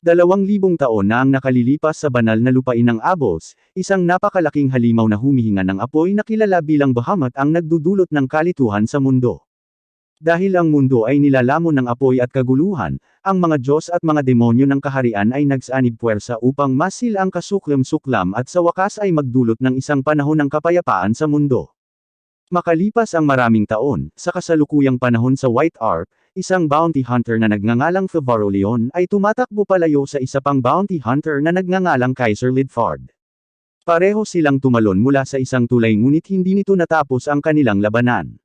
2,000 taon na ang nakalilipas sa banal na lupain ng Abos, isang napakalaking halimaw na humihinga ng apoy na kilala bilang Bahamut ang nagdudulot ng kalituhan sa mundo. Dahil ang mundo ay nilalamon ng apoy at kaguluhan, ang mga Diyos at mga demonyo ng kaharian ay nagsanib puwersa upang masil ang kasuklam-suklam at sa wakas ay magdulot ng isang panahon ng kapayapaan sa mundo. Makalipas ang maraming taon, sa kasalukuyang panahon sa White Ark, isang bounty hunter na nagngangalang Favaro Leon ay tumatakbo palayo sa isa pang bounty hunter na nagngangalang Kaiser Lidfard. Pareho silang tumalon mula sa isang tulay ngunit hindi nito natapos ang kanilang labanan.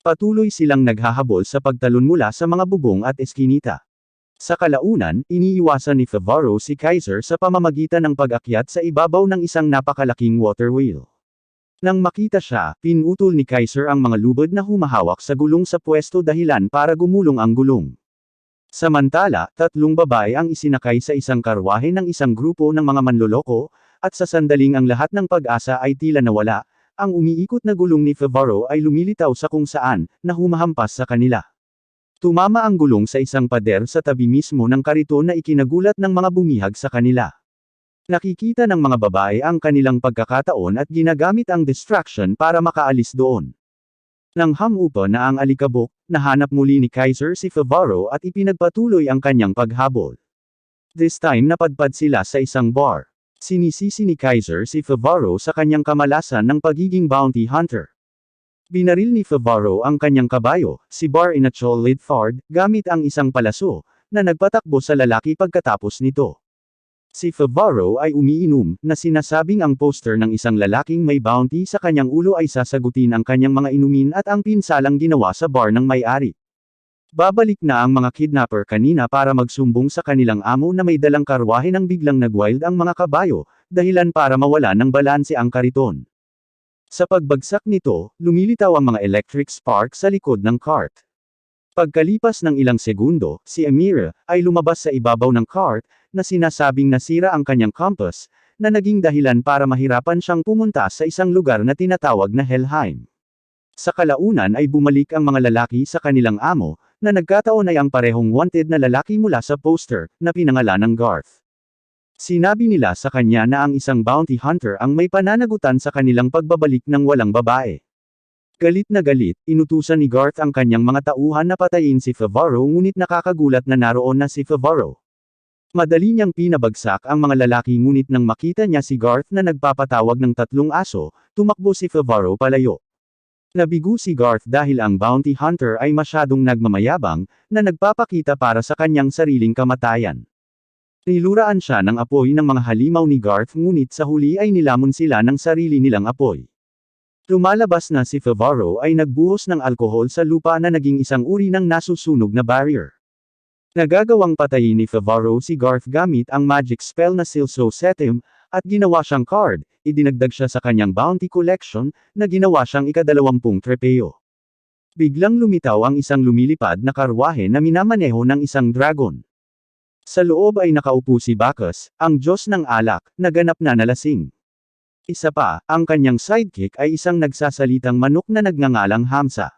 Patuloy silang naghahabol sa pagtalon mula sa mga bubong at eskinita. Sa kalaunan, iniiwasan ni Favaro si Kaiser sa pamamagitan ng pag-akyat sa ibabaw ng isang napakalaking water wheel. Nang makita siya, pinutol ni Kaiser ang mga lubid na humahawak sa gulong sa pwesto dahilan para gumulong ang gulong. Samantala, 3 babae ang isinakay sa isang karwahe ng isang grupo ng mga manloloko, at sa sandaling ang lahat ng pag-asa ay tila nawala, ang umiikot na gulong ni Favaro ay lumilitaw sa kung saan, na humahampas sa kanila. Tumama ang gulong sa isang pader sa tabi mismo ng kariton na ikinagulat ng mga bumihag sa kanila. Nakikita ng mga babae ang kanilang pagkakataon at ginagamit ang distraction para makaalis doon. Nang hamupa na ang alikabok, nahanap muli ni Kaiser si Favaro at ipinagpatuloy ang kanyang paghabol. This time napadpad sila sa isang bar. Sinisisi ni Kaiser si Favaro sa kanyang kamalasan ng pagiging bounty hunter. Binaril ni Favaro ang kanyang kabayo, si Bar Inachol Lidfard, gamit ang isang palaso, na nagpatakbo sa lalaki pagkatapos nito. Si Favaro ay umiinom, na sinasabing ang poster ng isang lalaking may bounty sa kanyang ulo ay sasagutin ang kanyang mga inumin at ang pinsalang ginawa sa bar ng may-ari. Babalik na ang mga kidnapper kanina para magsumbong sa kanilang amo na may dalang karwahe nang biglang nagwild ang mga kabayo, dahilan para mawala ng balanse ang kariton. Sa pagbagsak nito, lumilitaw ang mga electric spark sa likod ng cart. Pagkalipas ng ilang segundo, si Amira ay lumabas sa ibabaw ng cart, na sinasabing nasira ang kanyang compass, na naging dahilan para mahirapan siyang pumunta sa isang lugar na tinatawag na Helheim. Sa kalaunan ay bumalik ang mga lalaki sa kanilang amo, na nagkataon ay ang parehong wanted na lalaki mula sa poster, na pinangalan ng Garth. Sinabi nila sa kanya na ang isang bounty hunter ang may pananagutan sa kanilang pagbabalik ng walang babae. Galit na galit, inutusan ni Garth ang kanyang mga tauhan na patayin si Favaro ngunit nakakagulat na naroon na si Favaro. Madali niyang pinabagsak ang mga lalaki ngunit nang makita niya si Garth na nagpapatawag ng 3 aso, tumakbo si Favaro palayo. Nabigo si Garth dahil ang bounty hunter ay masyadong nagmamayabang, na nagpapakita para sa kanyang sariling kamatayan. Niluraan siya ng apoy ng mga halimaw ni Garth ngunit sa huli ay nilamon sila ng sarili nilang apoy. Lumalabas na si Favaro ay nagbuhos ng alkohol sa lupa na naging isang uri ng nasusunog na barrier. Nagagawang patayin ni Favaro si Garth gamit ang magic spell na Silso Setim, at ginawa siyang card, idinagdag siya sa kanyang bounty collection, na ginawa siyang ika-20 trepeo. Biglang lumitaw ang isang lumilipad na karwahe na minamaneho ng isang dragon. Sa loob ay nakaupo si Bacchus, ang Diyos ng alak, na ganap na nalasing. Isa pa, ang kanyang sidekick ay isang nagsasalitang manok na nagngangalang Hamsa.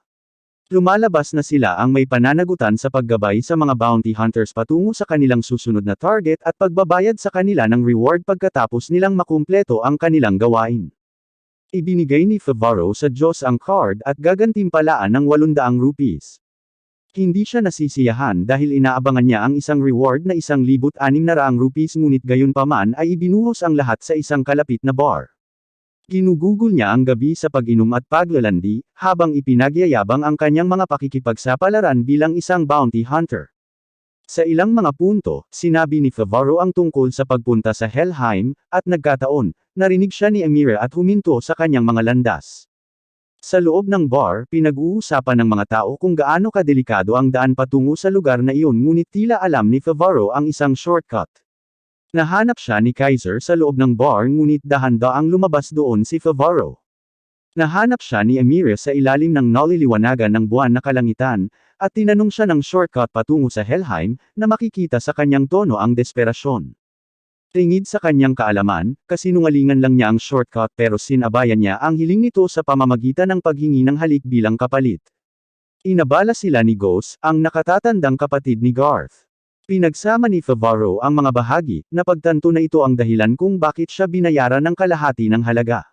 Lumalabas na sila ang may pananagutan sa paggabay sa mga bounty hunters patungo sa kanilang susunod na target at pagbabayad sa kanila ng reward pagkatapos nilang makumpleto ang kanilang gawain. Ibinigay ni Favaro sa Diyos ang card at gagantimpalaan ng 800 rupees. Hindi siya nasisiyahan dahil inaabangan niya ang isang reward na 1,600 rupees ngunit gayunpaman ay ibinuhos ang lahat sa isang kalapit na bar. Ginugugol niya ang gabi sa pag-inom at paglalandi, habang ipinagyayabang ang kanyang mga pakikipagsapalaran bilang isang bounty hunter. Sa ilang mga punto, sinabi ni Favaro ang tungkol sa pagpunta sa Helheim, at nagkataon, narinig siya ni Amira at huminto sa kanyang mga landas. Sa loob ng bar, pinag-uusapan ng mga tao kung gaano kadelikado ang daan patungo sa lugar na iyon ngunit tila alam ni Favaro ang isang shortcut. Nahanap siya ni Kaiser sa loob ng bar ngunit dahan-daang lumabas doon si Favaro. Nahanap siya ni Amira sa ilalim ng naliliwanagan ng buwan na kalangitan, at tinanong siya ng shortcut patungo sa Helheim, na makikita sa kanyang tono ang desperasyon. Tingid sa kanyang kaalaman, kasinungalingan lang niya ang shortcut pero sinabayan niya ang hiling nito sa pamamagitan ng paghingi ng halik bilang kapalit. Inabala sila ni Ghost, ang nakatatandang kapatid ni Garth. Pinagsama ni Favaro ang mga bahagi, napagtanto na ito ang dahilan kung bakit siya binayaran ng kalahati ng halaga.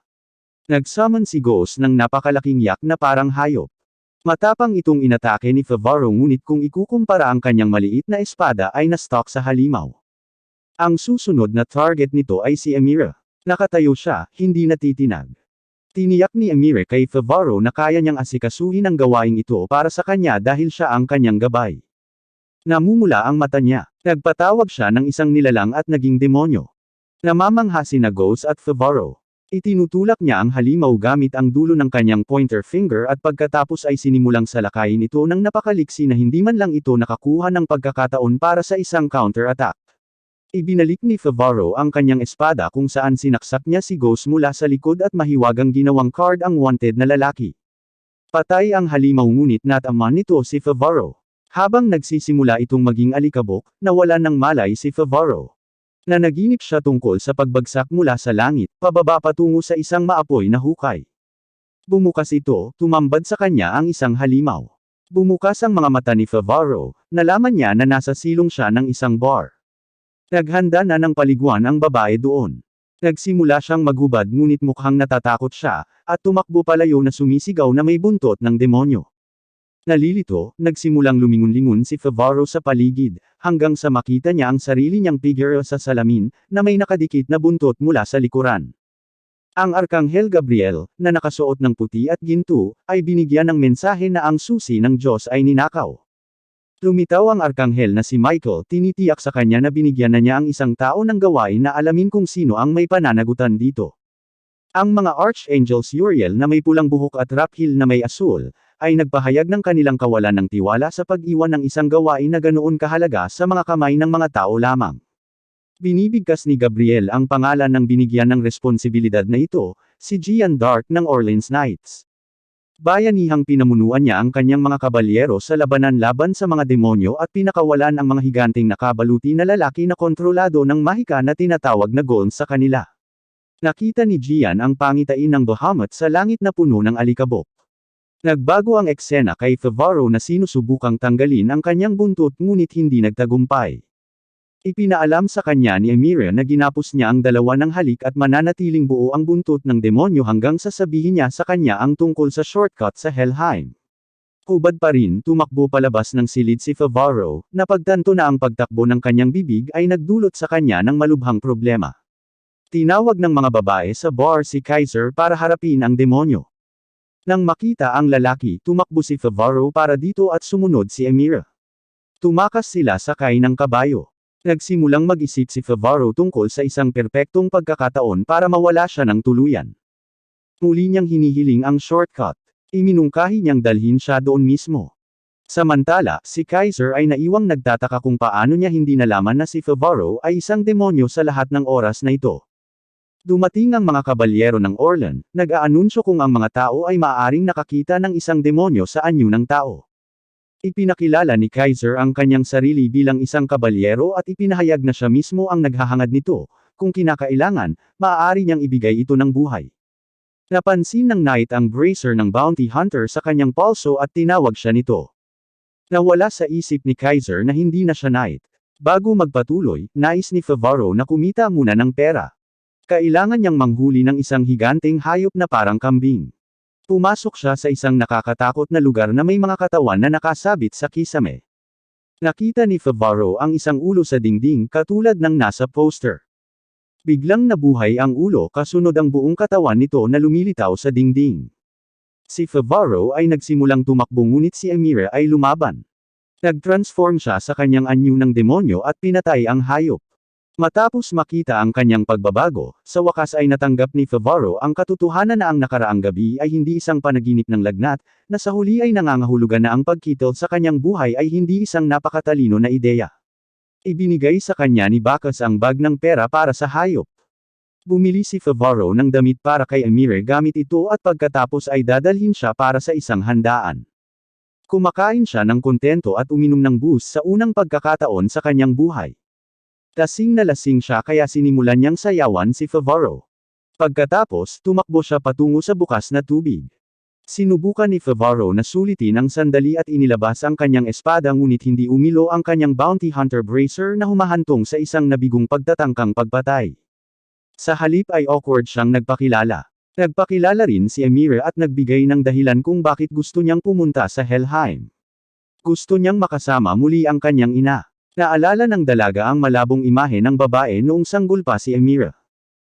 Nagsummon si Ghost ng napakalaking yak na parang hayop. Matapang itong inatake ni Favaro ngunit kung ikukumpara ang kanyang maliit na espada ay na-stock sa halimaw. Ang susunod na target nito ay si Amira. Nakatayo siya, hindi natitinag. Tiniyak ni Amira kay Favaro na kaya niyang asikasuhin ang gawaing ito para sa kanya dahil siya ang kanyang gabay. Namumula ang mata niya. Nagpatawag siya ng isang nilalang at naging demonyo. Namamangha sina Ghost at Favaro. Itinutulak niya ang halimaw gamit ang dulo ng kanyang pointer finger at pagkatapos ay sinimulang salakayin ito ng napakaliksi na hindi man lang ito nakakuha ng pagkakataon para sa isang counter-attack. Ibinalik ni Favaro ang kanyang espada kung saan sinaksak niya si Ghost mula sa likod at mahiwagang ginawang card ang wanted na lalaki. Patay ang halimaw ngunit natama nito si Favaro. Habang nagsisimula itong maging alikabok, nawalan ng malay si Favaro. Nanaginip siya tungkol sa pagbagsak mula sa langit, pababa patungo sa isang maapoy na hukay. Bumukas ito, tumambad sa kanya ang isang halimaw. Bumukas ang mga mata ni Favaro, nalaman niya na nasa silong siya ng isang bar. Naghanda na ng paliguan ang babae doon. Nagsimula siyang maghubad ngunit mukhang natatakot siya, at tumakbo palayo na sumisigaw na may buntot ng demonyo. Nalilito, nagsimulang lumingon-lingon si Favaro sa paligid, hanggang sa makita niya ang sarili niyang figure sa salamin, na may nakadikit na buntot mula sa likuran. Ang Arkanghel Gabriel, na nakasuot ng puti at ginto, ay binigyan ng mensahe na ang susi ng Diyos ay ninakaw. Lumitaw ang Arkanghel na si Michael, tinitiyak sa kanya na binigyan na niya ang isang tao ng gawain na alamin kung sino ang may pananagutan dito. Ang mga Archangels Uriel na may pulang buhok at Raphael na may asul, ay nagpahayag ng kanilang kawalan ng tiwala sa pag-iwan ng isang gawain na ganoon kahalaga sa mga kamay ng mga tao lamang. Binibigkas ni Gabriel ang pangalan ng binigyan ng responsibilidad na ito, si Gian Dark ng Orleans Knights. Bayanihang pinamunuan niya ang kanyang mga kabalyero sa labanan laban sa mga demonyo at pinakawalan ang mga higanteng nakabaluti na lalaki na kontrolado ng mahika na tinatawag na Golem sa kanila. Nakita ni Gian ang pangitain ng Bahamut sa langit na puno ng alikabok. Nagbago ang eksena kay Favaro na sinusubukang tanggalin ang kanyang buntot ngunit hindi nagtagumpay. Ipinaalam sa kanya ni Amira na ginapos niya ang dalawa ng halik at mananatiling buo ang buntot ng demonyo hanggang sasabihin niya sa kanya ang tungkol sa shortcut sa Helheim. Hubad pa rin, tumakbo palabas ng silid si Favaro, napagtanto na ang pagtakbo ng kanyang bibig ay nagdulot sa kanya ng malubhang problema. Tinawag ng mga babae sa bar si Kaiser para harapin ang demonyo. Nang makita ang lalaki, tumakbo si Favaro para dito at sumunod si Amira. Tumakas sila sakay ng kabayo. Nagsimulang mag-isip si Favaro tungkol sa isang perpektong pagkakataon para mawala siya ng tuluyan. Muli niyang hinihiling ang shortcut. Iminungkahi niyang dalhin siya doon mismo. Samantala, si Kaiser ay naiwang nagtataka kung paano niya hindi nalaman na si Favaro ay isang demonyo sa lahat ng oras na ito. Dumating ang mga kabalyero ng Orlan, nag-aanunsyo kung ang mga tao ay maaaring nakakita ng isang demonyo sa anyo ng tao. Ipinakilala ni Kaiser ang kanyang sarili bilang isang kabalyero at ipinahayag na siya mismo ang naghahangad nito, kung kinakailangan, maaari niyang ibigay ito ng buhay. Napansin ng Knight ang bracer ng bounty hunter sa kanyang palso at tinawag siya nito. Nawala sa isip ni Kaiser na hindi na siya Knight. Bago magpatuloy, nais ni Favaro na kumita muna ng pera. Kailangan niyang manghuli ng isang higanteng hayop na parang kambing. Pumasok siya sa isang nakakatakot na lugar na may mga katawan na nakasabit sa kisame. Nakita ni Favaro ang isang ulo sa dingding katulad ng nasa poster. Biglang nabuhay ang ulo kasunod ang buong katawan nito na lumilitaw sa dingding. Si Favaro ay nagsimulang tumakbo ngunit si Amira ay lumaban. Nag-transform siya sa kanyang anyo ng demonyo at pinatay ang hayop. Matapos makita ang kanyang pagbabago, sa wakas ay natanggap ni Favaro ang katotohanan na ang nakaraang gabi ay hindi isang panaginip ng lagnat, na sa huli ay nangangahulugan na ang pagkitol sa kanyang buhay ay hindi isang napakatalino na ideya. Ibinigay sa kanya ni Bacchus ang bag ng pera para sa hayop. Bumili si Favaro ng damit para kay Amira gamit ito at pagkatapos ay dadalhin siya para sa isang handaan. Kumakain siya ng kontento at uminom ng booze sa unang pagkakataon sa kanyang buhay. Lasing na lasing siya kaya sinimulan niyang sayawan si Favaro. Pagkatapos, tumakbo siya patungo sa bukas na tubig. Sinubukan ni Favaro na sulitin ang sandali at inilabas ang kanyang espada ngunit hindi umilo ang kanyang bounty hunter bracer na humahantong sa isang nabigong pagtatangkang pagpatay. Sa halip ay awkward siyang nagpakilala. Nagpakilala rin si Emira at nagbigay ng dahilan kung bakit gusto niyang pumunta sa Helheim. Gusto niyang makasama muli ang kanyang ina. Naalala ng dalaga ang malabong imahe ng babae noong sanggol pa si Emira.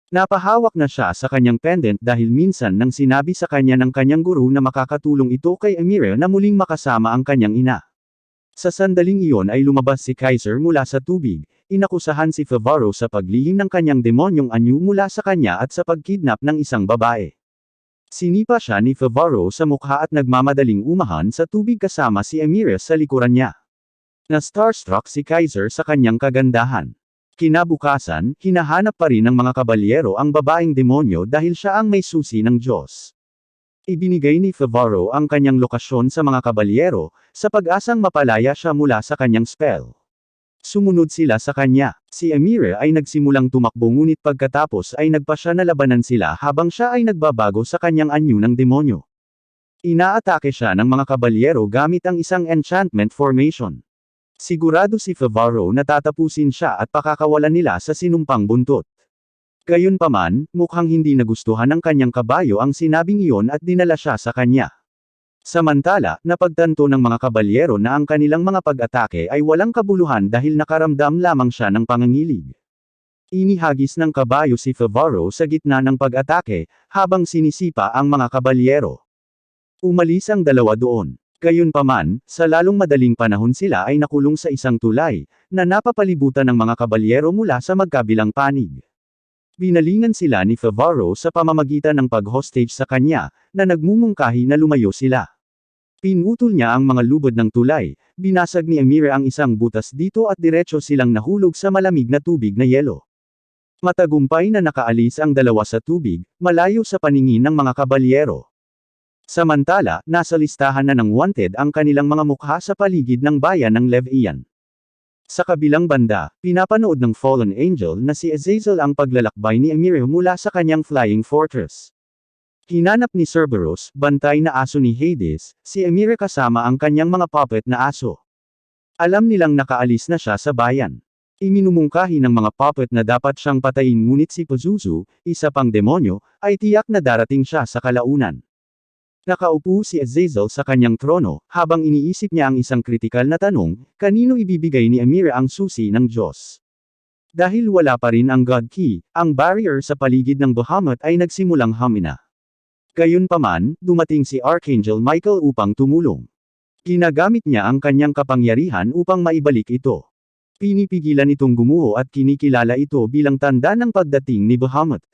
Napahawak na siya sa kanyang pendant dahil minsan nang sinabi sa kanya ng kanyang guru na makakatulong ito kay Emira na muling makasama ang kanyang ina. Sa sandaling iyon ay lumabas si Kaiser mula sa tubig, inakusahan si Favaro sa paglihim ng kanyang demonyong anyo mula sa kanya at sa pagkidnap ng isang babae. Sinipa siya ni Favaro sa mukha at nagmamadaling umahan sa tubig kasama si Emira sa likuran niya. Na-starstruck si Kaiser sa kanyang kagandahan. Kinabukasan, hinahanap pa rin ng mga kabalyero ang babaeng demonyo dahil siya ang may susi ng Diyos. Ibinigay ni Favaro ang kanyang lokasyon sa mga kabalyero, sa pag-asang mapalaya siya mula sa kanyang spell. Sumunod sila sa kanya. Si Emira ay nagsimulang tumakbo ngunit pagkatapos ay nagpasya na labanan sila habang siya ay nagbabago sa kanyang anyo ng demonyo. Inaatake siya ng mga kabalyero gamit ang isang enchantment formation. Sigurado si Favaro na tatapusin siya at pakakawalan nila sa sinumpang buntot. Gayunpaman, mukhang hindi nagustuhan ng kanyang kabayo ang sinabing iyon at dinala siya sa kanya. Samantala, napagtanto ng mga kabalyero na ang kanilang mga pag-atake ay walang kabuluhan dahil nakaramdam lamang siya ng pangangilig. Inihagis ng kabayo si Favaro sa gitna ng pag-atake, habang sinisipa ang mga kabalyero. Umalis ang dalawa doon. Gayunpaman, sa lalong madaling panahon sila ay nakulong sa isang tulay, na napapalibutan ng mga kabalyero mula sa magkabilang panig. Binalingan sila ni Favaro sa pamamagitan ng pag-hostage sa kanya, na nagmumungkahi na lumayo sila. Pinutol niya ang mga lubod ng tulay, binasag ni Emira ang isang butas dito at diretso silang nahulog sa malamig na tubig na yelo. Matagumpay na nakaalis ang dalawa sa tubig, malayo sa paningin ng mga kabalyero. Samantala, nasa listahan na ng wanted ang kanilang mga mukha sa paligid ng bayan ng Levian. Sa kabilang banda, pinapanood ng Fallen Angel na si Azazel ang paglalakbay ni Emira mula sa kanyang flying fortress. Hinanap ni Cerberus, bantay na aso ni Hades, si Emira kasama ang kanyang mga puppet na aso. Alam nilang nakaalis na siya sa bayan. Iminumungkahi ng mga puppet na dapat siyang patayin ngunit si Pazuzu, isa pang demonyo, ay tiyak na darating siya sa kalaunan. Nakaupo si Azazel sa kanyang trono, habang iniisip niya ang isang kritikal na tanong, kanino ibibigay ni Emira ang susi ng Diyos? Dahil wala pa rin ang God Key, ang barrier sa paligid ng Bahamut ay nagsimulang humina. Gayunpaman, dumating si Archangel Michael upang tumulong. Ginagamit niya ang kanyang kapangyarihan upang maibalik ito. Pinipigilan itong gumuho at kinikilala ito bilang tanda ng pagdating ni Bahamut.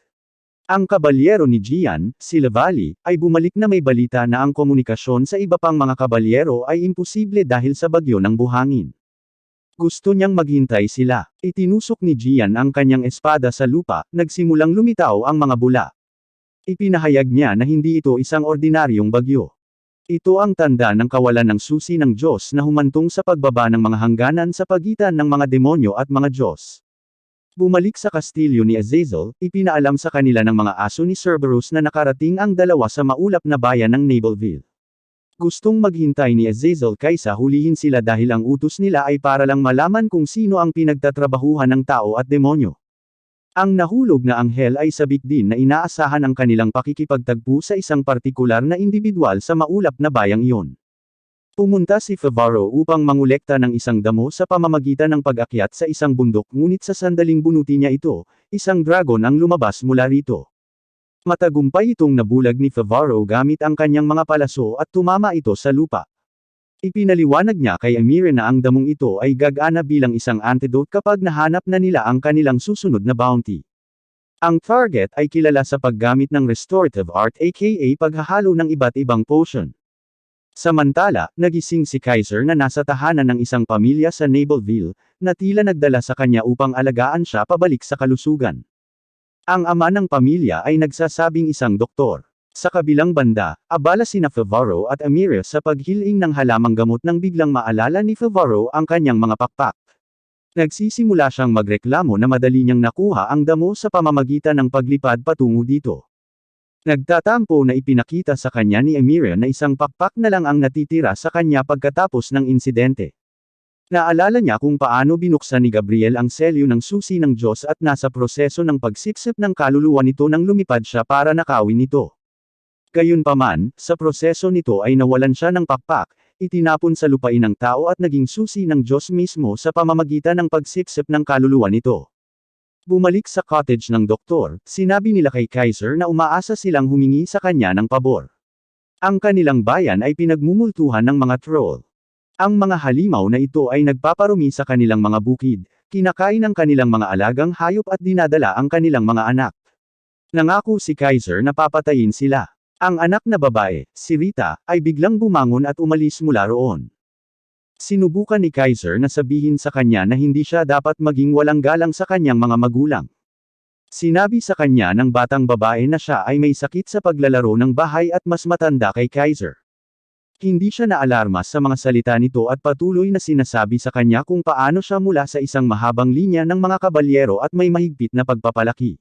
Ang kabalyero ni Gian, si Lavali, ay bumalik na may balita na ang komunikasyon sa iba pang mga kabalyero ay imposible dahil sa bagyo ng buhangin. Gusto niyang maghintay sila. Itinusok ni Gian ang kanyang espada sa lupa, nagsimulang lumitaw ang mga bula. Ipinahayag niya na hindi ito isang ordinaryong bagyo. Ito ang tanda ng kawalan ng susi ng Diyos na humantong sa pagbaba ng mga hangganan sa pagitan ng mga demonyo at mga Diyos. Bumalik sa kastilyo ni Azazel, ipinaalam sa kanila ng mga aso ni Cerberus na nakarating ang dalawa sa maulap na bayan ng Nableville. Gustong maghintay ni Azazel kaysa hulihin sila dahil ang utos nila ay para lang malaman kung sino ang pinagtatrabahuhan ng tao at demonyo. Ang nahulog na anghel ay sabik din na inaasahan ang kanilang pakikipagtagpo sa isang partikular na individual sa maulap na bayang iyon. Pumunta si Favaro upang mangolekta ng isang damo sa pamamagitan ng pag-akyat sa isang bundok ngunit sa sandaling bunuti niya ito, isang dragon ang lumabas mula rito. Matagumpay itong nabulag ni Favaro gamit ang kanyang mga palaso at tumama ito sa lupa. Ipinaliwanag niya kay Emira na ang damong ito ay gagana bilang isang antidote kapag nahanap na nila ang kanilang susunod na bounty. Ang target ay kilala sa paggamit ng restorative art aka paghahalo ng iba't ibang potion. Samantala, nagising si Kaiser na nasa tahanan ng isang pamilya sa Nableville, na tila nagdala sa kanya upang alagaan siya pabalik sa kalusugan. Ang ama ng pamilya ay nagsasabing isang doktor. Sa kabilang banda, abala sina Favaro at Emira sa paghiling ng halamang gamot nang biglang maalala ni Favaro ang kanyang mga pakpak. Nagsisimula siyang magreklamo na madali niyang nakuha ang damo sa pamamagitan ng paglipad patungo dito. Nagtatampo na ipinakita sa kanya ni Amira na isang pakpak na lang ang natitira sa kanya pagkatapos ng insidente. Naalala niya kung paano binuksan ni Gabriel ang selyo ng susi ng Diyos at nasa proseso ng pagsipsip ng kaluluwa nito nang lumipad siya para nakawin ito. Gayunpaman, sa proseso nito ay nawalan siya ng pakpak, itinapon sa lupain ng tao at naging susi ng Diyos mismo sa pamamagitan ng pagsipsip ng kaluluwa nito. Bumalik sa cottage ng doktor, sinabi nila kay Kaiser na umaasa silang humingi sa kanya ng pabor. Ang kanilang bayan ay pinagmumultuhan ng mga troll. Ang mga halimaw na ito ay nagpaparumi sa kanilang mga bukid, kinakain ang kanilang mga alagang hayop at dinadala ang kanilang mga anak. Nangako si Kaiser na papatayin sila. Ang anak na babae, si Rita, ay biglang bumangon at umalis mula roon. Sinubukan ni Kaiser na sabihin sa kanya na hindi siya dapat maging walang galang sa kanyang mga magulang. Sinabi sa kanya ng batang babae na siya ay may sakit sa paglalaro ng bahay at mas matanda kay Kaiser. Hindi siya naalarma sa mga salita nito at patuloy na sinasabi sa kanya kung paano siya mula sa isang mahabang linya ng mga kabalyero at may mahigpit na pagpapalaki.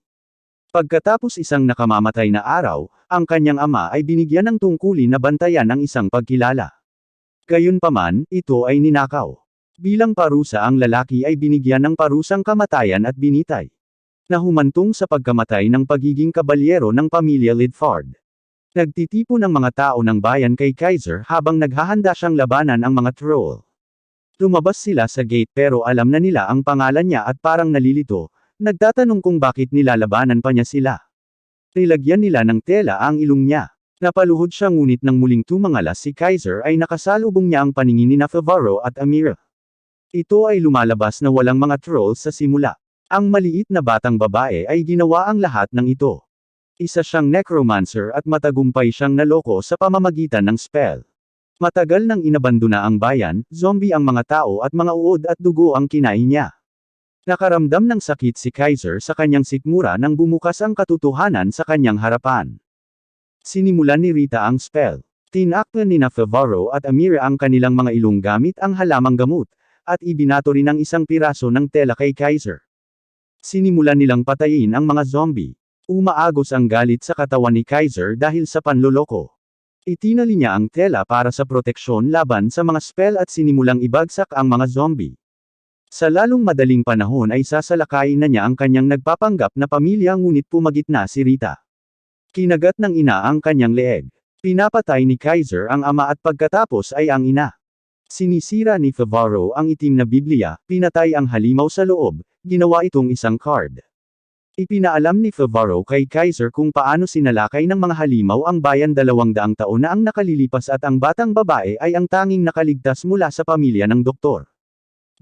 Pagkatapos isang nakamamatay na araw, ang kanyang ama ay binigyan ng tungkulin na bantayan ang isang pagkilala. Gayunpaman, ito ay ninakaw. Bilang parusa ang lalaki ay binigyan ng parusang kamatayan at binitay. Nahumantong sa pagkamatay ng pagiging kabalyero ng pamilya Lidford. Nagtitipon ng mga tao ng bayan kay Kaiser habang naghahanda siyang labanan ang mga troll. Lumabas sila sa gate pero alam na nila ang pangalan niya at parang nalilito, nagtatanong kung bakit nilalabanan pa niya sila. Nilagyan nila ng tela ang ilong niya. Napaluhod siya ngunit nang muling tumangalas si Kaiser ay nakasalubong niya ang paningin ni Navarro at Amira. Ito ay lumalabas na walang mga trolls sa simula. Ang maliit na batang babae ay ginawa ang lahat ng ito. Isa siyang necromancer at matagumpay siyang naloko sa pamamagitan ng spell. Matagal nang inabandona ang bayan, zombie ang mga tao at mga uod at dugo ang kinain niya. Nakaramdam ng sakit si Kaiser sa kanyang sikmura nang bumukas ang katotohanan sa kanyang harapan. Sinimulan ni Rita ang spell. Tinakpan ni Navarro at Amira ang kanilang mga ilong gamit ang halamang gamot, at ibinato rin ang isang piraso ng tela kay Kaiser. Sinimulan nilang patayin ang mga zombie. Umaagos ang galit sa katawan ni Kaiser dahil sa panloloko. Itinali niya ang tela para sa proteksyon laban sa mga spell at sinimulang ibagsak ang mga zombie. Sa lalong madaling panahon ay sasalakayin na niya ang kanyang nagpapanggap na pamilya ngunit pumagitna si Rita. Kinagat ng ina ang kanyang leeg. Pinapatay ni Kaiser ang ama at pagkatapos ay ang ina. Sinisira ni Navarro ang itim na Biblia, pinatay ang halimaw sa loob, ginawa itong isang card. Ipinaalam ni Navarro kay Kaiser kung paano sinalakay ng mga halimaw ang bayan 200 taon na ang nakalilipas at ang batang babae ay ang tanging nakaligtas mula sa pamilya ng doktor.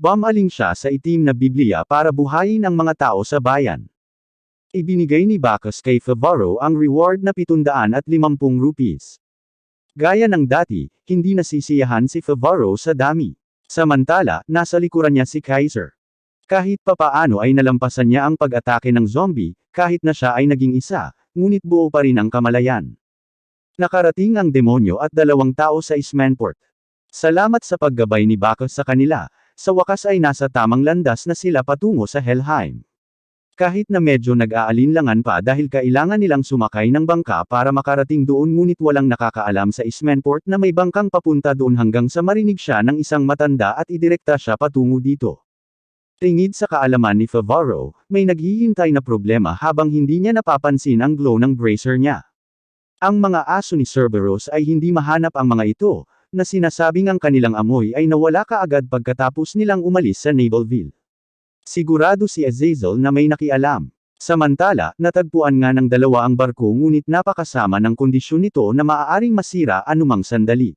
Bumaling siya sa itim na Biblia para buhayin ang mga tao sa bayan. Ibinigay ni Bacchus kay Navarro ang reward na 750 rupees. Gaya ng dati, hindi nasisiyahan si Navarro sa dami. Samantala, nasa likuran niya si Kaiser. Kahit papaano ay nalampasan niya ang pag-atake ng zombie, kahit na siya ay naging isa, ngunit buo pa rin ang kamalayan. Nakarating ang demonyo at 2 tao sa Ismanport. Salamat sa paggabay ni Bacchus sa kanila, sa wakas ay nasa tamang landas na sila patungo sa Helheim. Kahit na medyo nag-aalinlangan pa dahil kailangan nilang sumakay ng bangka para makarating doon ngunit walang nakakaalam sa Ismanport na may bangkang papunta doon hanggang sa marinig siya ng isang matanda at idirekta siya patungo dito. Tingid sa kaalaman ni Navarro, may naghihintay na problema habang hindi niya napapansin ang glow ng bracer niya. Ang mga aso ni Cerberus ay hindi mahanap ang mga ito, na sinasabing ang kanilang amoy ay nawala kaagad pagkatapos nilang umalis sa Navalville. Sigurado si Azazel na may nakialam. Samantala, natagpuan nga ng 2 ang barko ngunit napakasama ng kondisyon nito na maaaring masira anumang sandali.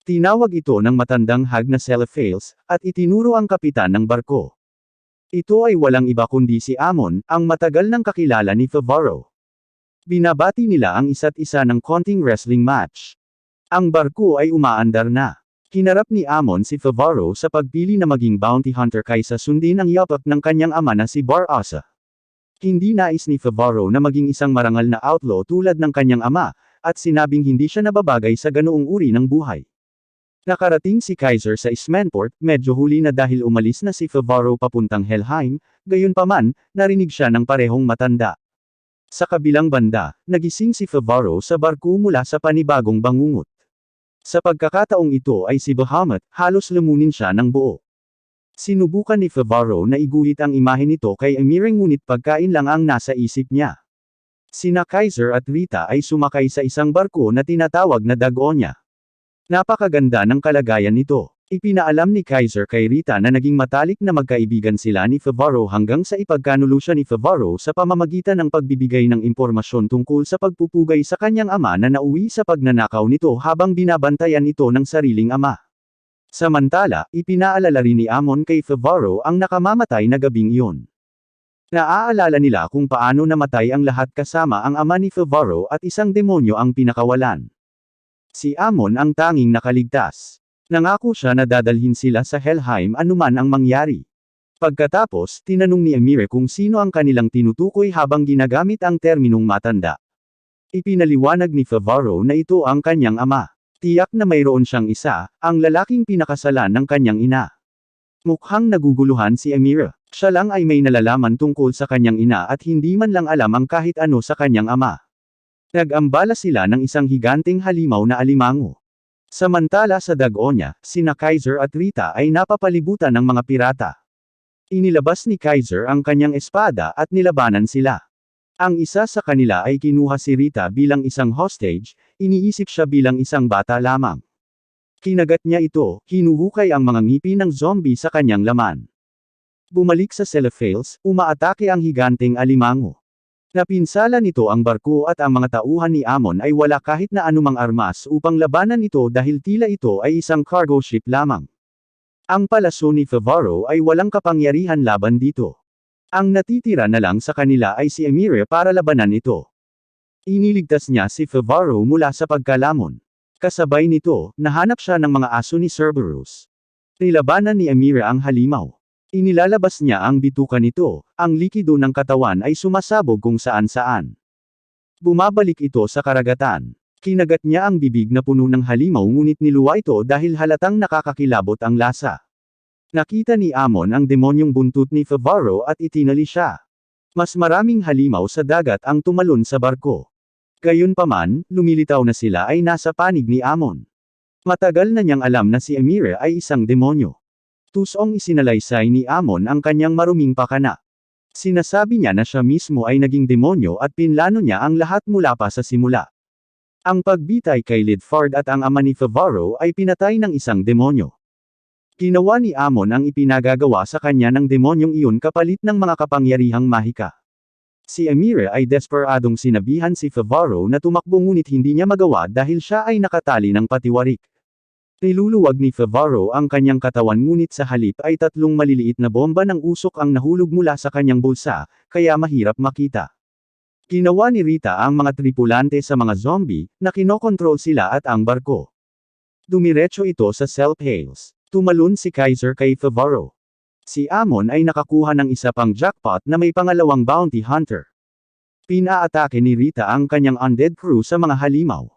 Tinawag ito ng matandang hag na Celophaeus, at itinuro ang kapitan ng barko. Ito ay walang iba kundi si Amon, ang matagal nang kakilala ni Navarro. Binabati nila ang isa't isa ng konting wrestling match. Ang barko ay umaandar na. Kinarap ni Amon si Navarro sa pagpili na maging bounty hunter kaysa sundin ang yapak ng kanyang ama na si Bar-Asa. Hindi nais ni Navarro na maging isang marangal na outlaw tulad ng kanyang ama, at sinabing hindi siya nababagay sa ganoong uri ng buhay. Nakarating si Kaiser sa Ismanport, medyo huli na dahil umalis na si Navarro papuntang Helheim, gayunpaman, narinig siya ng parehong matanda. Sa kabilang banda, nagising si Favaro sa barko mula sa panibagong bangungot. Sa pagkakataong ito ay si Bahamut, halos lamunin siya ng buo. Sinubukan ni Favaro na iguhit ang imahe nito kay Amira ngunit pagkain lang ang nasa isip niya. Sina Kaiser at Rita ay sumakay sa isang barko na tinatawag na Dagonya. Napakaganda ng kalagayan nito. Ipinaalam ni Kaiser kay Rita na naging matalik na magkaibigan sila ni Favaro hanggang sa ipagkanulo siya ni Favaro sa pamamagitan ng pagbibigay ng impormasyon tungkol sa pagpupugay sa kanyang ama na nauwi sa pagnanakaw nito habang binabantayan ito ng sariling ama. Samantala, ipinaalala rin ni Amon kay Favaro ang nakamamatay na gabing iyon. Naaalala nila kung paano namatay ang lahat kasama ang ama ni Favaro at isang demonyo ang pinakawalan. Si Amon ang tanging nakaligtas. Nangako siya na dadalhin sila sa Helheim anuman ang mangyari. Pagkatapos, tinanong ni Amira kung sino ang kanilang tinutukoy habang ginagamit ang terminong matanda. Ipinaliwanag ni Favaro na ito ang kanyang ama. Tiyak na mayroon siyang isa, ang lalaking pinakasalan ng kanyang ina. Mukhang naguguluhan si Amira. Siya lang ay may nalalaman tungkol sa kanyang ina at hindi man lang alam ang kahit ano sa kanyang ama. Nag-ambala sila ng isang higanteng halimaw na alimango. Samantala sa Dagonya, sina Kaiser at Rita ay napapalibutan ng mga pirata. Inilabas ni Kaiser ang kanyang espada at nilabanan sila. Ang isa sa kanila ay kinuha si Rita bilang isang hostage, iniisip siya bilang isang bata lamang. Kinagat niya ito, hinuhukay ang mga ngipin ng zombie sa kanyang laman. Bumalik sa Celophails, umaatake ang higanteng alimango. Napinsala nito ang barko at ang mga tauhan ni Amon ay wala kahit na anumang armas upang labanan ito dahil tila ito ay isang cargo ship lamang. Ang palaso ni Favaro ay walang kapangyarihan laban dito. Ang natitira na lang sa kanila ay si Amira para labanan ito. Iniligtas niya si Favaro mula sa pagkalamon. Kasabay nito, nahanap siya ng mga aso ni Cerberus. Nilabanan ni Amira ang halimaw. Inilalabas niya ang bituka nito, ang likido ng katawan ay sumasabog kung saan-saan. Bumabalik ito sa karagatan. Kinagat niya ang bibig na puno ng halimaw ngunit niluwa ito dahil halatang nakakakilabot ang lasa. Nakita ni Amon ang demonyong buntot ni Favaro at itinali siya. Mas maraming halimaw sa dagat ang tumalon sa barko. Gayunpaman, lumilitaw na sila ay nasa panig ni Amon. Matagal na niyang alam na si Amira ay isang demonyo. Tusong isinalaysay ni Amon ang kanyang maruming pakana. Sinasabi niya na siya mismo ay naging demonyo at pinlano niya ang lahat mula pa sa simula. Ang pagbitay kay Lidford at ang ama ni Favaro ay pinatay ng isang demonyo. Ginawa ni Amon ang ipinagagawa sa kanya ng demonyong iyon kapalit ng mga kapangyarihang mahika. Si Amira ay desperadong sinabihan si Favaro na tumakbo ngunit hindi niya magawa dahil siya ay nakatali ng patiwarik. Niluluwag ni Favaro ang kanyang katawan ngunit sa halip ay 3 maliliit na bomba ng usok ang nahulog mula sa kanyang bulsa, kaya mahirap makita. Ginawa ni Rita ang mga tripulante sa mga zombie, na kinokontrol sila at ang barko. Dumiretso ito sa Celophails. Tumalon si Kaiser kay Favaro. Si Amon ay nakakuha ng isa pang jackpot na may pangalawang bounty hunter. Pinaatake ni Rita ang kanyang undead crew sa mga halimaw.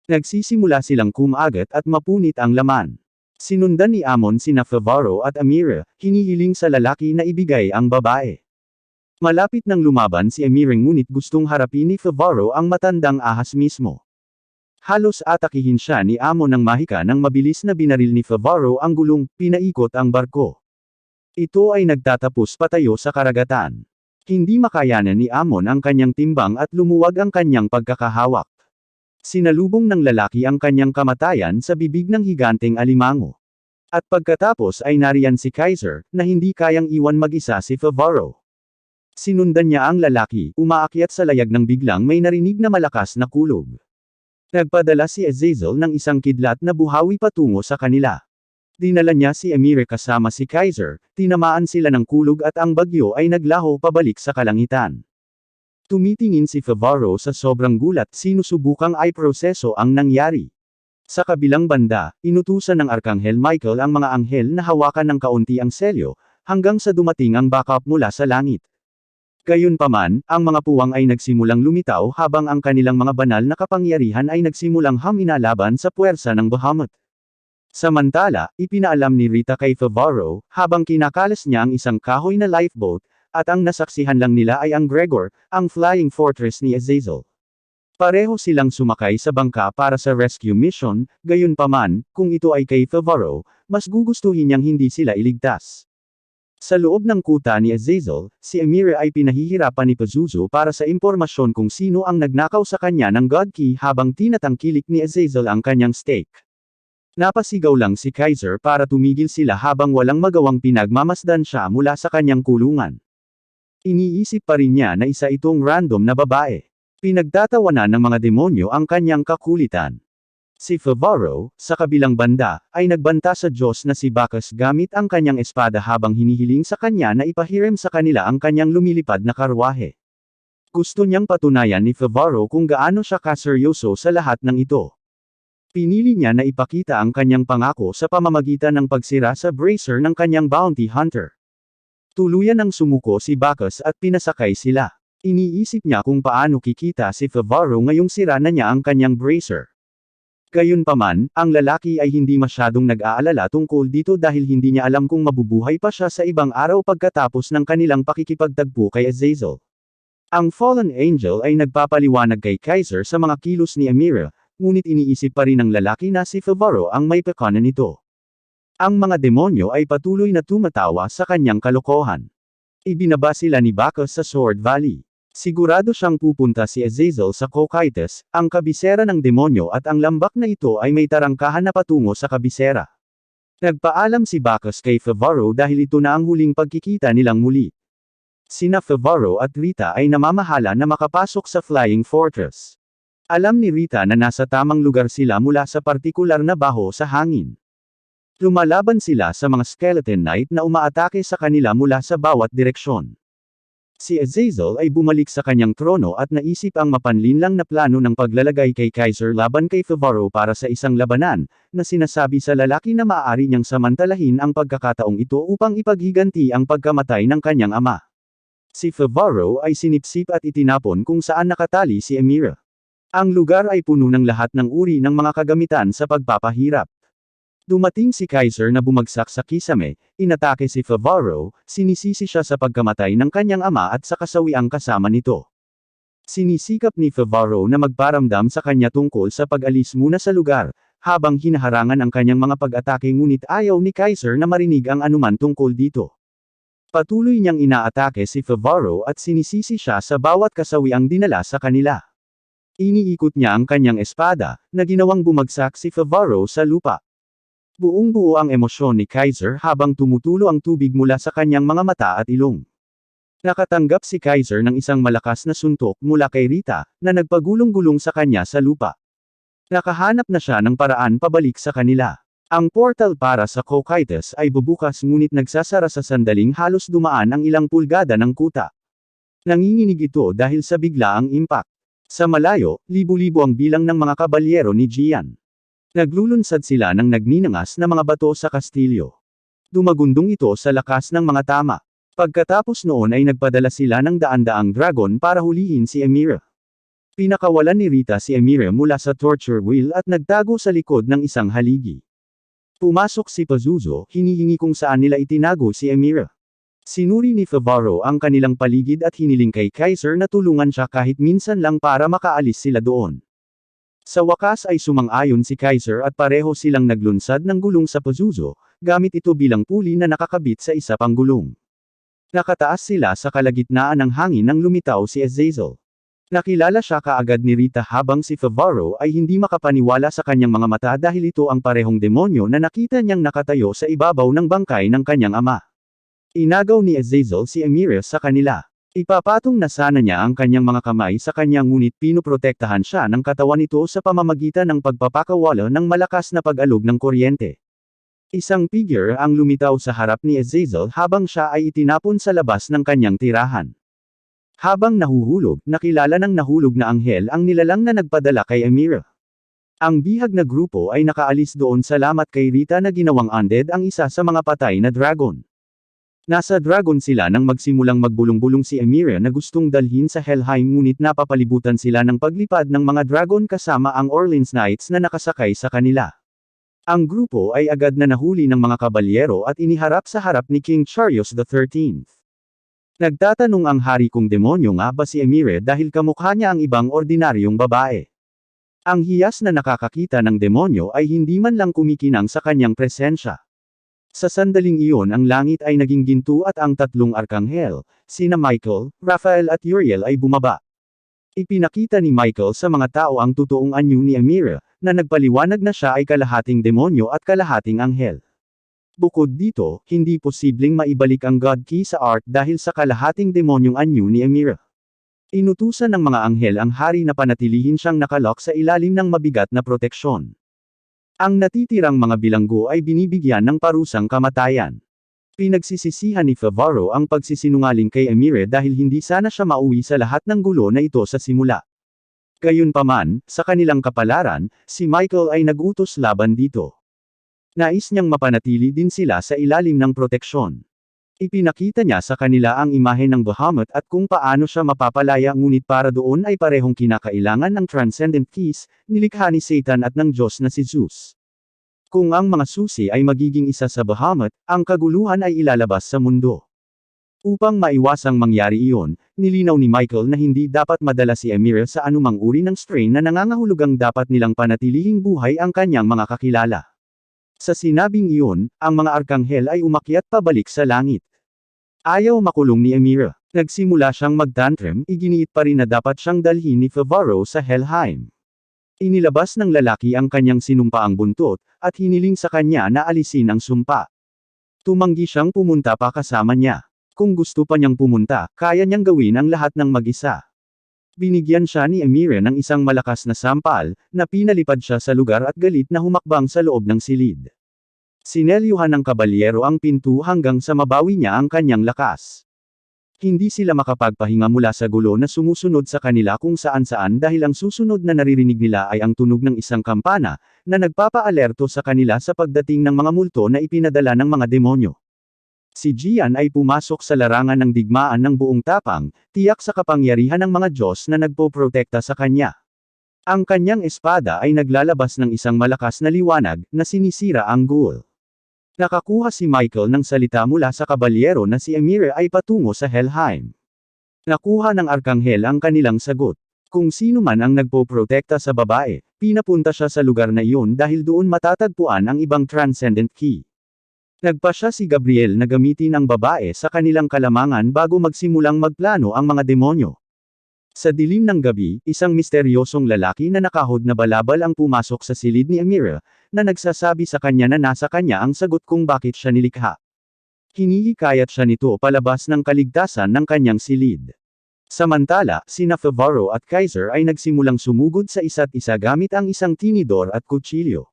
Nagsisimula silang kumagat at mapunit ang laman. Sinundan ni Amon sina Favaro at Amira, hinihiling sa lalaki na ibigay ang babae. Malapit nang lumaban si Amira ngunit gustong harapin ni Favaro ang matandang ahas mismo. Halos atakihin siya ni Amon ng mahika nang mabilis na binaril ni Favaro ang gulong, pinaikot ang barko. Ito ay nagtatapos patayo sa karagatan. Hindi makayanan ni Amon ang kanyang timbang at lumuwag ang kanyang pagkakahawak. Sinalubong ng lalaki ang kanyang kamatayan sa bibig ng higanteng alimango. At pagkatapos ay nariyan si Kaiser, na hindi kayang iwan mag-isa si Favaro. Sinundan niya ang lalaki, umaakyat sa layag nang biglang may narinig na malakas na kulog. Nagpadala si Azazel ng isang kidlat na buhawi patungo sa kanila. Dinala niya si Amira kasama si Kaiser, tinamaan sila ng kulog at ang bagyo ay naglaho pabalik sa kalangitan. Tumitingin si Favaro sa sobrang gulat, sinusubukang ay proseso ang nangyari. Sa kabilang banda, inutusan ng Arkanghel Michael ang mga anghel na hawakan ng kaunti ang selyo, hanggang sa dumating ang backup mula sa langit. Gayunpaman, ang mga puwang ay nagsimulang lumitaw habang ang kanilang mga banal na kapangyarihan ay nagsimulang haminalaban sa puwersa ng Bahamut. Samantala, ipinaalam ni Rita kay Favaro, habang kinakalas niya ang isang kahoy na lifeboat, at ang nasaksihan lang nila ay ang Gregor, ang flying fortress ni Azazel. Pareho silang sumakay sa bangka para sa rescue mission, gayunpaman, kung ito ay kay Favaro, mas gugustuhin niyang hindi sila iligtas. Sa loob ng kuta ni Azazel, si Amira ay pinahihirapan ni Pazuzu para sa impormasyon kung sino ang nagnakaw sa kanya ng God Key habang tinatangkilik ni Azazel ang kanyang stake. Napasigaw lang si Kaiser para tumigil sila habang walang magawang pinagmamasdan siya mula sa kanyang kulungan. Iniisip pa rin niya na isa itong random na babae. Pinagtatawanan ng mga demonyo ang kanyang kakulitan. Si Favaro, sa kabilang banda, ay nagbanta sa Diyos na si Bacchus gamit ang kanyang espada habang hinihiling sa kanya na ipahiram sa kanila ang kanyang lumilipad na karwahe. Gusto niyang patunayan ni Favaro kung gaano siya kaseryoso sa lahat ng ito. Pinili niya na ipakita ang kanyang pangako sa pamamagitan ng pagsira sa bracer ng kanyang bounty hunter. Tuluyan ang sumuko si Bacchus at pinasakay sila. Iniisip niya kung paano kikita si Favaro ngayong sira na niya ang kanyang bracer. Gayunpaman, ang lalaki ay hindi masyadong nag-aalala tungkol dito dahil hindi niya alam kung mabubuhay pa siya sa ibang araw pagkatapos ng kanilang pakikipagtagpo kay Azazel. Ang Fallen Angel ay nagpapaliwanag kay Kaiser sa mga kilos ni Amira, ngunit iniisip pa rin ng lalaki na si Favaro ang may pekanan nito. Ang mga demonyo ay patuloy na tumatawa sa kanyang kalokohan. Ibinaba sila ni Bacchus sa Sword Valley. Sigurado siyang pupunta si Azazel sa Cocytus, ang kabisera ng demonyo at ang lambak na ito ay may tarangkahan na patungo sa kabisera. Nagpaalam si Bacchus kay Favaro dahil ito na ang huling pagkikita nilang muli. Sina Favaro at Rita ay namamahala na makapasok sa Flying Fortress. Alam ni Rita na nasa tamang lugar sila mula sa partikular na baho sa hangin. Lumalaban sila sa mga Skeleton Knight na umaatake sa kanila mula sa bawat direksyon. Si Azazel ay bumalik sa kanyang trono at naisip ang mapanlinlang na plano ng paglalagay kay Kaiser laban kay Favaro para sa isang labanan, na sinasabi sa lalaki na maaari niyang samantalahin ang pagkakataong ito upang ipaghiganti ang pagkamatay ng kanyang ama. Si Favaro ay sinipsip at itinapon kung saan nakatali si Amira. Ang lugar ay puno ng lahat ng uri ng mga kagamitan sa pagpapahirap. Dumating si Kaiser na bumagsak sa kisame, inatake si Favaro, sinisisi siya sa pagkamatay ng kanyang ama at sa kasawiang kasama nito. Sinisikap ni Favaro na magparamdam sa kanya tungkol sa pag-alis muna sa lugar, habang hinaharangan ang kanyang mga pag-atake ngunit ayaw ni Kaiser na marinig ang anuman tungkol dito. Patuloy niyang inaatake si Favaro at sinisisi siya sa bawat kasawiang dinala sa kanila. Iniikot niya ang kanyang espada, na ginawang bumagsak si Favaro sa lupa. Buong-buo ang emosyon ni Kaiser habang tumutulo ang tubig mula sa kanyang mga mata at ilong. Nakatanggap si Kaiser ng isang malakas na suntok mula kay Rita, na nagpagulong-gulong sa kanya sa lupa. Nakahanap na siya ng paraan pabalik sa kanila. Ang portal para sa Cocytus ay bubukas ngunit nagsasara sa sandaling halos dumaan ang ilang pulgada ng kuta. Nanginginig ito dahil sa biglaang impact. Sa malayo, libu-libo ang bilang ng mga kabalyero ni Gian. Naglulunsad sila ng nagninangas na mga bato sa kastilyo. Dumagundong ito sa lakas ng mga tama. Pagkatapos noon ay nagpadala sila ng daan-daang dragon para hulihin si Amira. Pinakawalan ni Rita si Amira mula sa torture wheel at nagtago sa likod ng isang haligi. Pumasok si Pazuzu, hinihingi kung saan nila itinago si Amira. Sinuri ni Favaro ang kanilang paligid at hiniling kay Kaiser na tulungan siya kahit minsan lang para makaalis sila doon. Sa wakas ay sumang-ayon si Kaiser at pareho silang naglunsad ng gulong sa Pazuzu, gamit ito bilang puli na nakakabit sa isa pang gulong. Nakataas sila sa kalagitnaan ng hangin nang lumitaw si Azazel. Nakilala siya kaagad ni Rita habang si Favaro ay hindi makapaniwala sa kanyang mga mata dahil ito ang parehong demonyo na nakita niyang nakatayo sa ibabaw ng bangkay ng kanyang ama. Inagaw ni Azazel si Amira sa kanila. Ipapatong na sana niya ang kanyang mga kamay sa kanya ngunit pinoprotektahan siya ng katawan nito sa pamamagitan ng pagpapakawala ng malakas na pag-alog ng kuryente. Isang figure ang lumitaw sa harap ni Azazel habang siya ay itinapon sa labas ng kanyang tirahan. Habang nahuhulog, nakilala ng nahulog na anghel ang nilalang na nagpadala kay Amira. Ang bihag na grupo ay nakaalis doon salamat kay Rita na ginawang undead ang isa sa mga patay na dragon. Nasa dragon sila nang magsimulang magbulong-bulong si Amira na gustong dalhin sa Helheim ngunit napapalibutan sila ng paglipad ng mga dragon kasama ang Orleans Knights na nakasakay sa kanila. Ang grupo ay agad na nahuli ng mga kabalyero at iniharap sa harap ni King Charios III. Nagtatanong ang hari kung demonyo nga ba si Emire dahil kamukha niya ang ibang ordinaryong babae. Ang hiyas na nakakakita ng demonyo ay hindi man lang kumikinang sa kanyang presensya. Sa sandaling iyon ang langit ay naging ginto at ang tatlong arkanghel, sina Michael, Raphael at Uriel ay bumaba. Ipinakita ni Michael sa mga tao ang totoong anyo ni Emire, na nagpaliwanag na siya ay kalahating demonyo at kalahating anghel. Bukod dito, hindi posibleng maibalik ang God Key sa Ark dahil sa kalahating demonyong anyo ni Emire. Inutusan ng mga anghel ang hari na panatilihin siyang nakalok sa ilalim ng mabigat na proteksyon. Ang natitirang mga bilanggo ay binibigyan ng parusang kamatayan. Pinagsisisihan ni Favaro ang pagsisinungaling kay Emire dahil hindi sana siya mauwi sa lahat ng gulo na ito sa simula. Gayunpaman, sa kanilang kapalaran, si Michael ay nag-utos laban dito. Nais niyang mapanatili din sila sa ilalim ng proteksyon. Ipinakita niya sa kanila ang imahe ng Bahamut at kung paano siya mapapalaya ngunit para doon ay parehong kinakailangan ng transcendent keys, nilikha ni Satan at ng Diyos na si Zeus. Kung ang mga susi ay magiging isa sa Bahamut, ang kaguluhan ay ilalabas sa mundo. Upang maiwasang mangyari iyon, nilinaw ni Michael na hindi dapat madala si Emire sa anumang uri ng strain na nangangahulugang dapat nilang panatilihing buhay ang kanyang mga kakilala. Sa sinabing iyon, ang mga arkanghel ay umakyat pabalik sa langit. Ayaw makulong ni Emire. Nagsimula siyang magtantrum, iginiit pa rin na dapat siyang dalhin ni Favaro sa Helheim. Inilabas ng lalaki ang kanyang sinumpaang buntot, at hiniling sa kanya na alisin ang sumpa. Tumanggi siyang pumunta pa kasama niya. Kung gusto pa niyang pumunta, kaya niyang gawin ang lahat ng mag-isa. Binigyan siya ni Emire ng isang malakas na sampal, na pinalipad siya sa lugar at galit na humakbang sa loob ng silid. Sinelyuhan ng kabalyero ang pinto hanggang sa mabawi niya ang kanyang lakas. Hindi sila makapagpahinga mula sa gulo na sumusunod sa kanila kung saan-saan dahil ang susunod na naririnig nila ay ang tunog ng isang kampana, na nagpapaalerto sa kanila sa pagdating ng mga multo na ipinadala ng mga demonyo. Si Gian ay pumasok sa larangan ng digmaan ng buong tapang, tiyak sa kapangyarihan ng mga Diyos na nagpoprotekta sa kanya. Ang kanyang espada ay naglalabas ng isang malakas na liwanag, na sinisira ang ghoul. Nakakuha si Michael ng salita mula sa kabalyero na si Emire ay patungo sa Helheim. Nakuha ng arkanghel ang kanilang sagot. Kung sino man ang nagpoprotekta sa babae, pinapunta siya sa lugar na iyon dahil doon matatagpuan ang ibang transcendent key. Nagpa siya si Gabriel na gamitin ang babae sa kanilang kalamangan bago magsimulang magplano ang mga demonyo. Sa dilim ng gabi, isang misteryosong lalaki na nakahod na balabal ang pumasok sa silid ni Emire, na nagsasabi sa kanya na nasa kanya ang sagot kung bakit siya nilikha. Hinihikayat siya nito palabas ng kaligtasan ng kanyang silid. Samantala, sina Favaro at Kaiser ay nagsimulang sumugod sa isa't isa gamit ang isang tinidor at kutsilyo.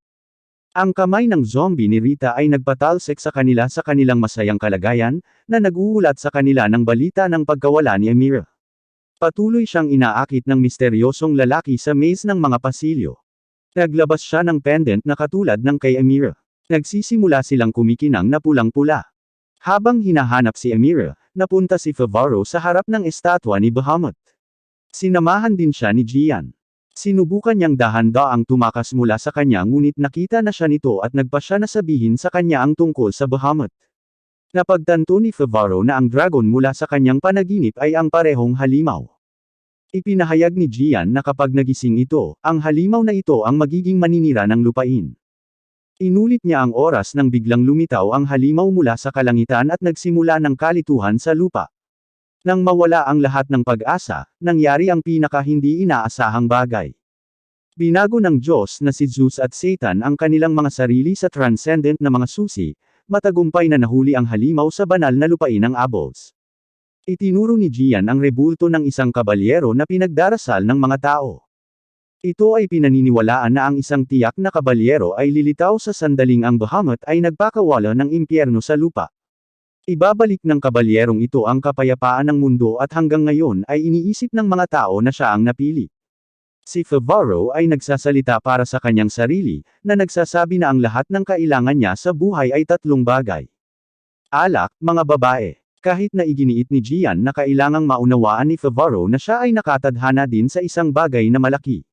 Ang kamay ng zombie ni Rita ay nagpatalsik sa kanila sa kanilang masayang kalagayan, na nag-uulat sa kanila ng balita ng pagkawala ni Emire. Patuloy siyang inaakit ng misteryosong lalaki sa maze ng mga pasilyo. Naglabas siya ng pendant na katulad ng kay Emire. Nagsisimula silang kumikinang na pulang-pula. Habang hinahanap si Emire, napunta si Favaro sa harap ng estatwa ni Bahamut. Sinamahan din siya ni Gian. Sinubukan niyang dahan-daang tumakas mula sa kanya ngunit nakita na siya nito at nagpa siya na sabihin sa kanya ang tungkol sa Bahamut. Napagtanto ni Favaro na ang dragon mula sa kanyang panaginip ay ang parehong halimaw. Ipinahayag ni Gian na kapag nagising ito, ang halimaw na ito ang magiging maninira ng lupain. Inulit niya ang oras nang biglang lumitaw ang halimaw mula sa kalangitan at nagsimula ng kalituhan sa lupa. Nang mawala ang lahat ng pag-asa, nangyari ang pinaka-hindi inaasahang bagay. Binago ng Diyos na si Zeus at Satan ang kanilang mga sarili sa transcendent na mga susi, matagumpay na nahuli ang halimaw sa banal na lupain ng Abos. Itinuro ni Gian ang rebulto ng isang kabalyero na pinagdarasal ng mga tao. Ito ay pinaniniwalaan na ang isang tiyak na kabalyero ay lilitaw sa sandaling ang Bahamut ay nagpakawala ng impyerno sa lupa. Ibabalik ng kabalyerong ito ang kapayapaan ng mundo at hanggang ngayon ay iniisip ng mga tao na siya ang napili. Si Favaro ay nagsasalita para sa kanyang sarili, na nagsasabi na ang lahat ng kailangan niya sa buhay ay tatlong bagay. Alak, mga babae. Kahit na iginiit ni Gian na kailangang maunawaan ni Favaro na siya ay nakatadhana din sa isang bagay na malaki.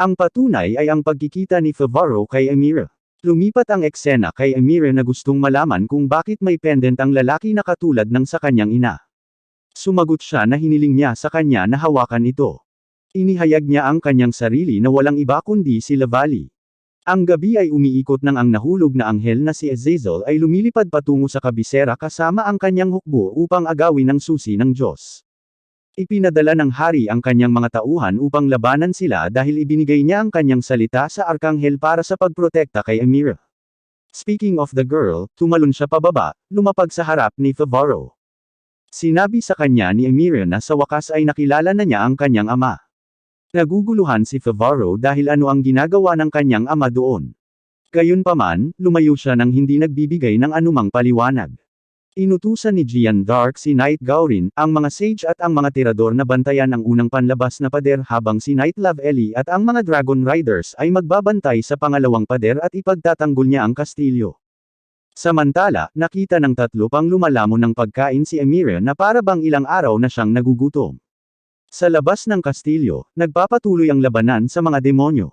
Ang patunay ay ang pagkikita ni Favaro kay Emire. Lumipat ang eksena kay Emire na gustong malaman kung bakit may pendant ang lalaki na katulad ng sa kanyang ina. Sumagot siya na hiniling niya sa kanya na hawakan ito. Inihayag niya ang kanyang sarili na walang iba kundi si Lavali. Ang gabi ay umiikot nang ang nahulog na anghel na si Azazel ay lumilipad patungo sa kabisera kasama ang kanyang hukbo upang agawin ang susi ng Diyos. Ipinadala ng hari ang kanyang mga tauhan upang labanan sila dahil ibinigay niya ang kanyang salita sa arkanghel para sa pagprotekta kay Amira. Speaking of the girl, tumalon siya pababa, lumapag sa harap ni Favaro. Sinabi sa kanya ni Amira na sa wakas ay nakilala na niya ang kanyang ama. Naguguluhan si Favaro dahil ano ang ginagawa ng kanyang ama doon. Gayunpaman, lumayo siya nang hindi nagbibigay ng anumang paliwanag. Inutusan ni Gian Dark si Knight Gaurin, ang mga sage at ang mga tirador na bantayan ang unang panlabas na pader habang si Knight Lavelli at ang mga Dragon Riders ay magbabantay sa pangalawang pader at ipagtatanggol niya ang kastilyo. Samantala, nakita ng tatlo pang lumalamon ng pagkain si Amira na para bang ilang araw na siyang nagugutom. Sa labas ng kastilyo, nagpapatuloy ang labanan sa mga demonyo.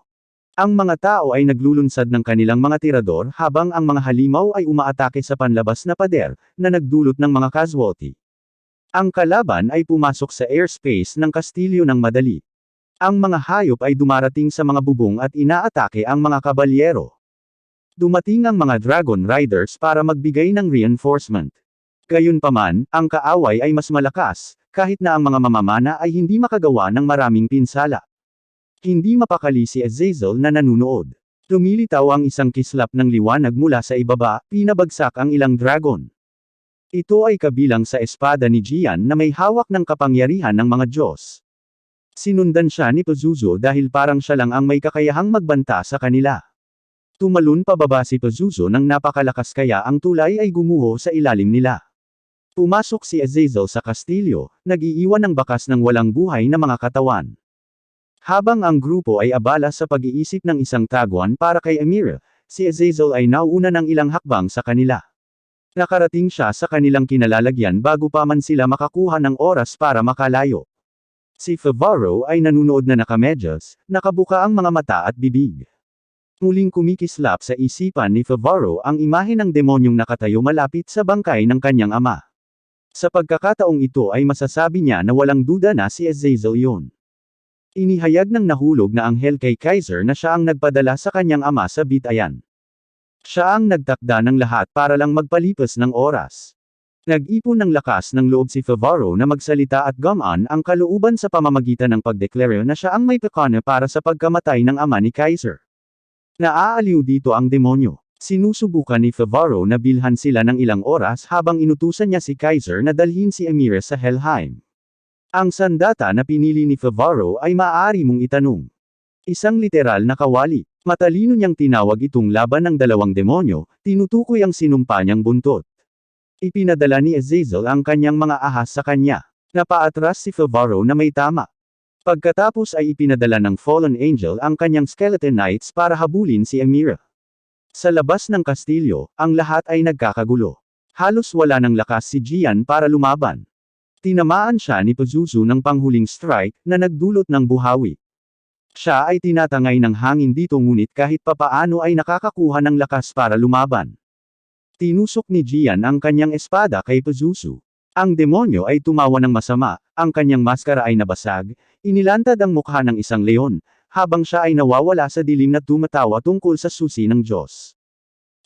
Ang mga tao ay naglulunsad ng kanilang mga tirador habang ang mga halimaw ay umaatake sa panlabas na pader, na nagdulot ng mga casualty. Ang kalaban ay pumasok sa airspace ng kastilyo ng madali. Ang mga hayop ay dumarating sa mga bubong at inaatake ang mga kabalyero. Dumating ang mga Dragon Riders para magbigay ng reinforcement. Gayunpaman, ang kaaway ay mas malakas, kahit na ang mga mamamana ay hindi makagawa ng maraming pinsala. Hindi mapakali si Azazel na nanunood. Lumilitaw ang isang kislap ng liwanag mula sa ibaba, pinabagsak ang ilang dragon. Ito ay kabilang sa espada ni Gian na may hawak ng kapangyarihan ng mga Diyos. Sinundan siya ni Pazuzu dahil parang siya lang ang may kakayahang magbanta sa kanila. Tumalon pababa si Pazuzu nang napakalakas kaya ang tulay ay gumuho sa ilalim nila. Pumasok si Azazel sa kastilyo, nag-iiwan ng bakas ng walang buhay na mga katawan. Habang ang grupo ay abala sa pag-iisip ng isang taguan para kay Amira, si Azazel ay nauuna ng ilang hakbang sa kanila. Nakarating siya sa kanilang kinalalagyan bago pa man sila makakuha ng oras para makalayo. Si Favaro ay nanunood na nakamedyas, nakabuka ang mga mata at bibig. Muling kumikislap sa isipan ni Favaro ang imahe ng demonyong nakatayo malapit sa bangkay ng kanyang ama. Sa pagkakataong ito ay masasabi niya na walang duda na si Azazel yun. Inihayag ng nahulog na anghel kay Kaiser na siya ang nagpadala sa kanyang ama sa bitayan. Siya ang nagtakda ng lahat para lang magpalipas ng oras. Nag-ipon ng lakas ng loob si Favaro na magsalita at gumaan ang kalooban sa pamamagitan ng pagdeklara na siya ang may pekana para sa pagkamatay ng ama ni Kaiser. Naaaliw dito ang demonyo. Sinusubukan ni Favaro na bilhan sila ng ilang oras habang inutusan niya si Kaiser na dalhin si Amira sa Helheim. Ang sandata na pinili ni Favaro ay maaari mong itanong. Isang literal na kawali. Matalino niyang tinawag itong laban ng dalawang demonyo, tinutukoy ang sinumpa niyang buntot. Ipinadala ni Azazel ang kanyang mga ahas sa kanya. Napaatras si Favaro na may tama. Pagkatapos ay ipinadala ng Fallen Angel ang kanyang Skeleton Knights para habulin si Amira. Sa labas ng kastilyo, ang lahat ay nagkakagulo. Halos wala ng lakas si Gian para lumaban. Tinamaan siya ni Pazuzu ng panghuling strike, na nagdulot ng buhawi. Siya ay tinatangay ng hangin dito ngunit kahit papaano ay nakakakuha ng lakas para lumaban. Tinusok ni Gian ang kanyang espada kay Pazuzu. Ang demonyo ay tumawa ng masama, ang kanyang maskara ay nabasag, inilantad ang mukha ng isang leon, habang siya ay nawawala sa dilim na tumatawa tungkol sa susi ng Diyos.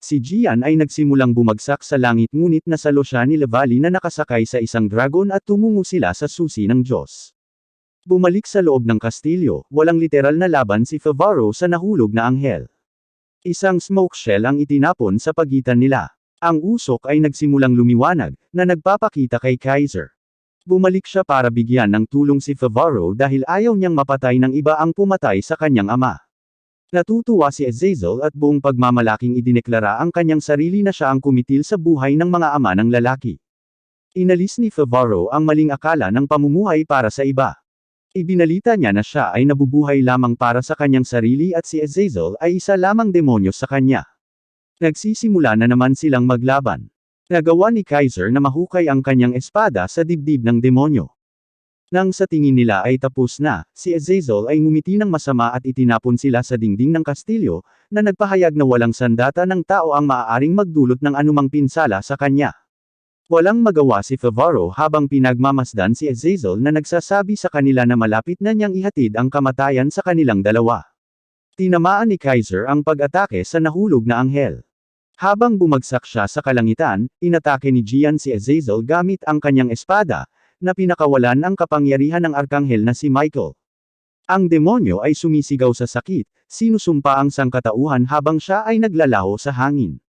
Si Gian ay nagsimulang bumagsak sa langit ngunit nasalo siya ni Lavali na nakasakay sa isang dragon at tumungo sila sa susi ng Diyos. Bumalik sa loob ng kastilyo, walang literal na laban si Favaro sa nahulog na anghel. Isang smoke shell ang itinapon sa pagitan nila. Ang usok ay nagsimulang lumiwanag, na nagpapakita kay Kaiser. Bumalik siya para bigyan ng tulong si Favaro dahil ayaw niyang mapatay ng iba ang pumatay sa kanyang ama. Natutuwa si Azazel at buong pagmamalaking idineklara ang kanyang sarili na siya ang kumitil sa buhay ng mga ama ng lalaki. Inalis ni Favaro ang maling akala ng pamumuhay para sa iba. Ibinalita niya na siya ay nabubuhay lamang para sa kanyang sarili at si Azazel ay isa lamang demonyo sa kanya. Nagsisimula na naman silang maglaban. Nagawa ni Kaiser na mahukay ang kanyang espada sa dibdib ng demonyo. Nang sa tingin nila ay tapos na, si Azazel ay ngumiti ng masama at itinapon sila sa dingding ng kastilyo, na nagpahayag na walang sandata ng tao ang maaaring magdulot ng anumang pinsala sa kanya. Walang magawa si Favaro habang pinagmamasdan si Azazel na nagsasabi sa kanila na malapit na niyang ihatid ang kamatayan sa kanilang dalawa. Tinamaan ni Kaiser ang pag-atake sa nahulog na anghel. Habang bumagsak siya sa kalangitan, inatake ni Gian si Azazel gamit ang kanyang espada, na pinakawalan ang kapangyarihan ng arkanghel na si Michael. Ang demonyo ay sumisigaw sa sakit, sinusumpa ang sangkatauhan habang siya ay naglalaho sa hangin.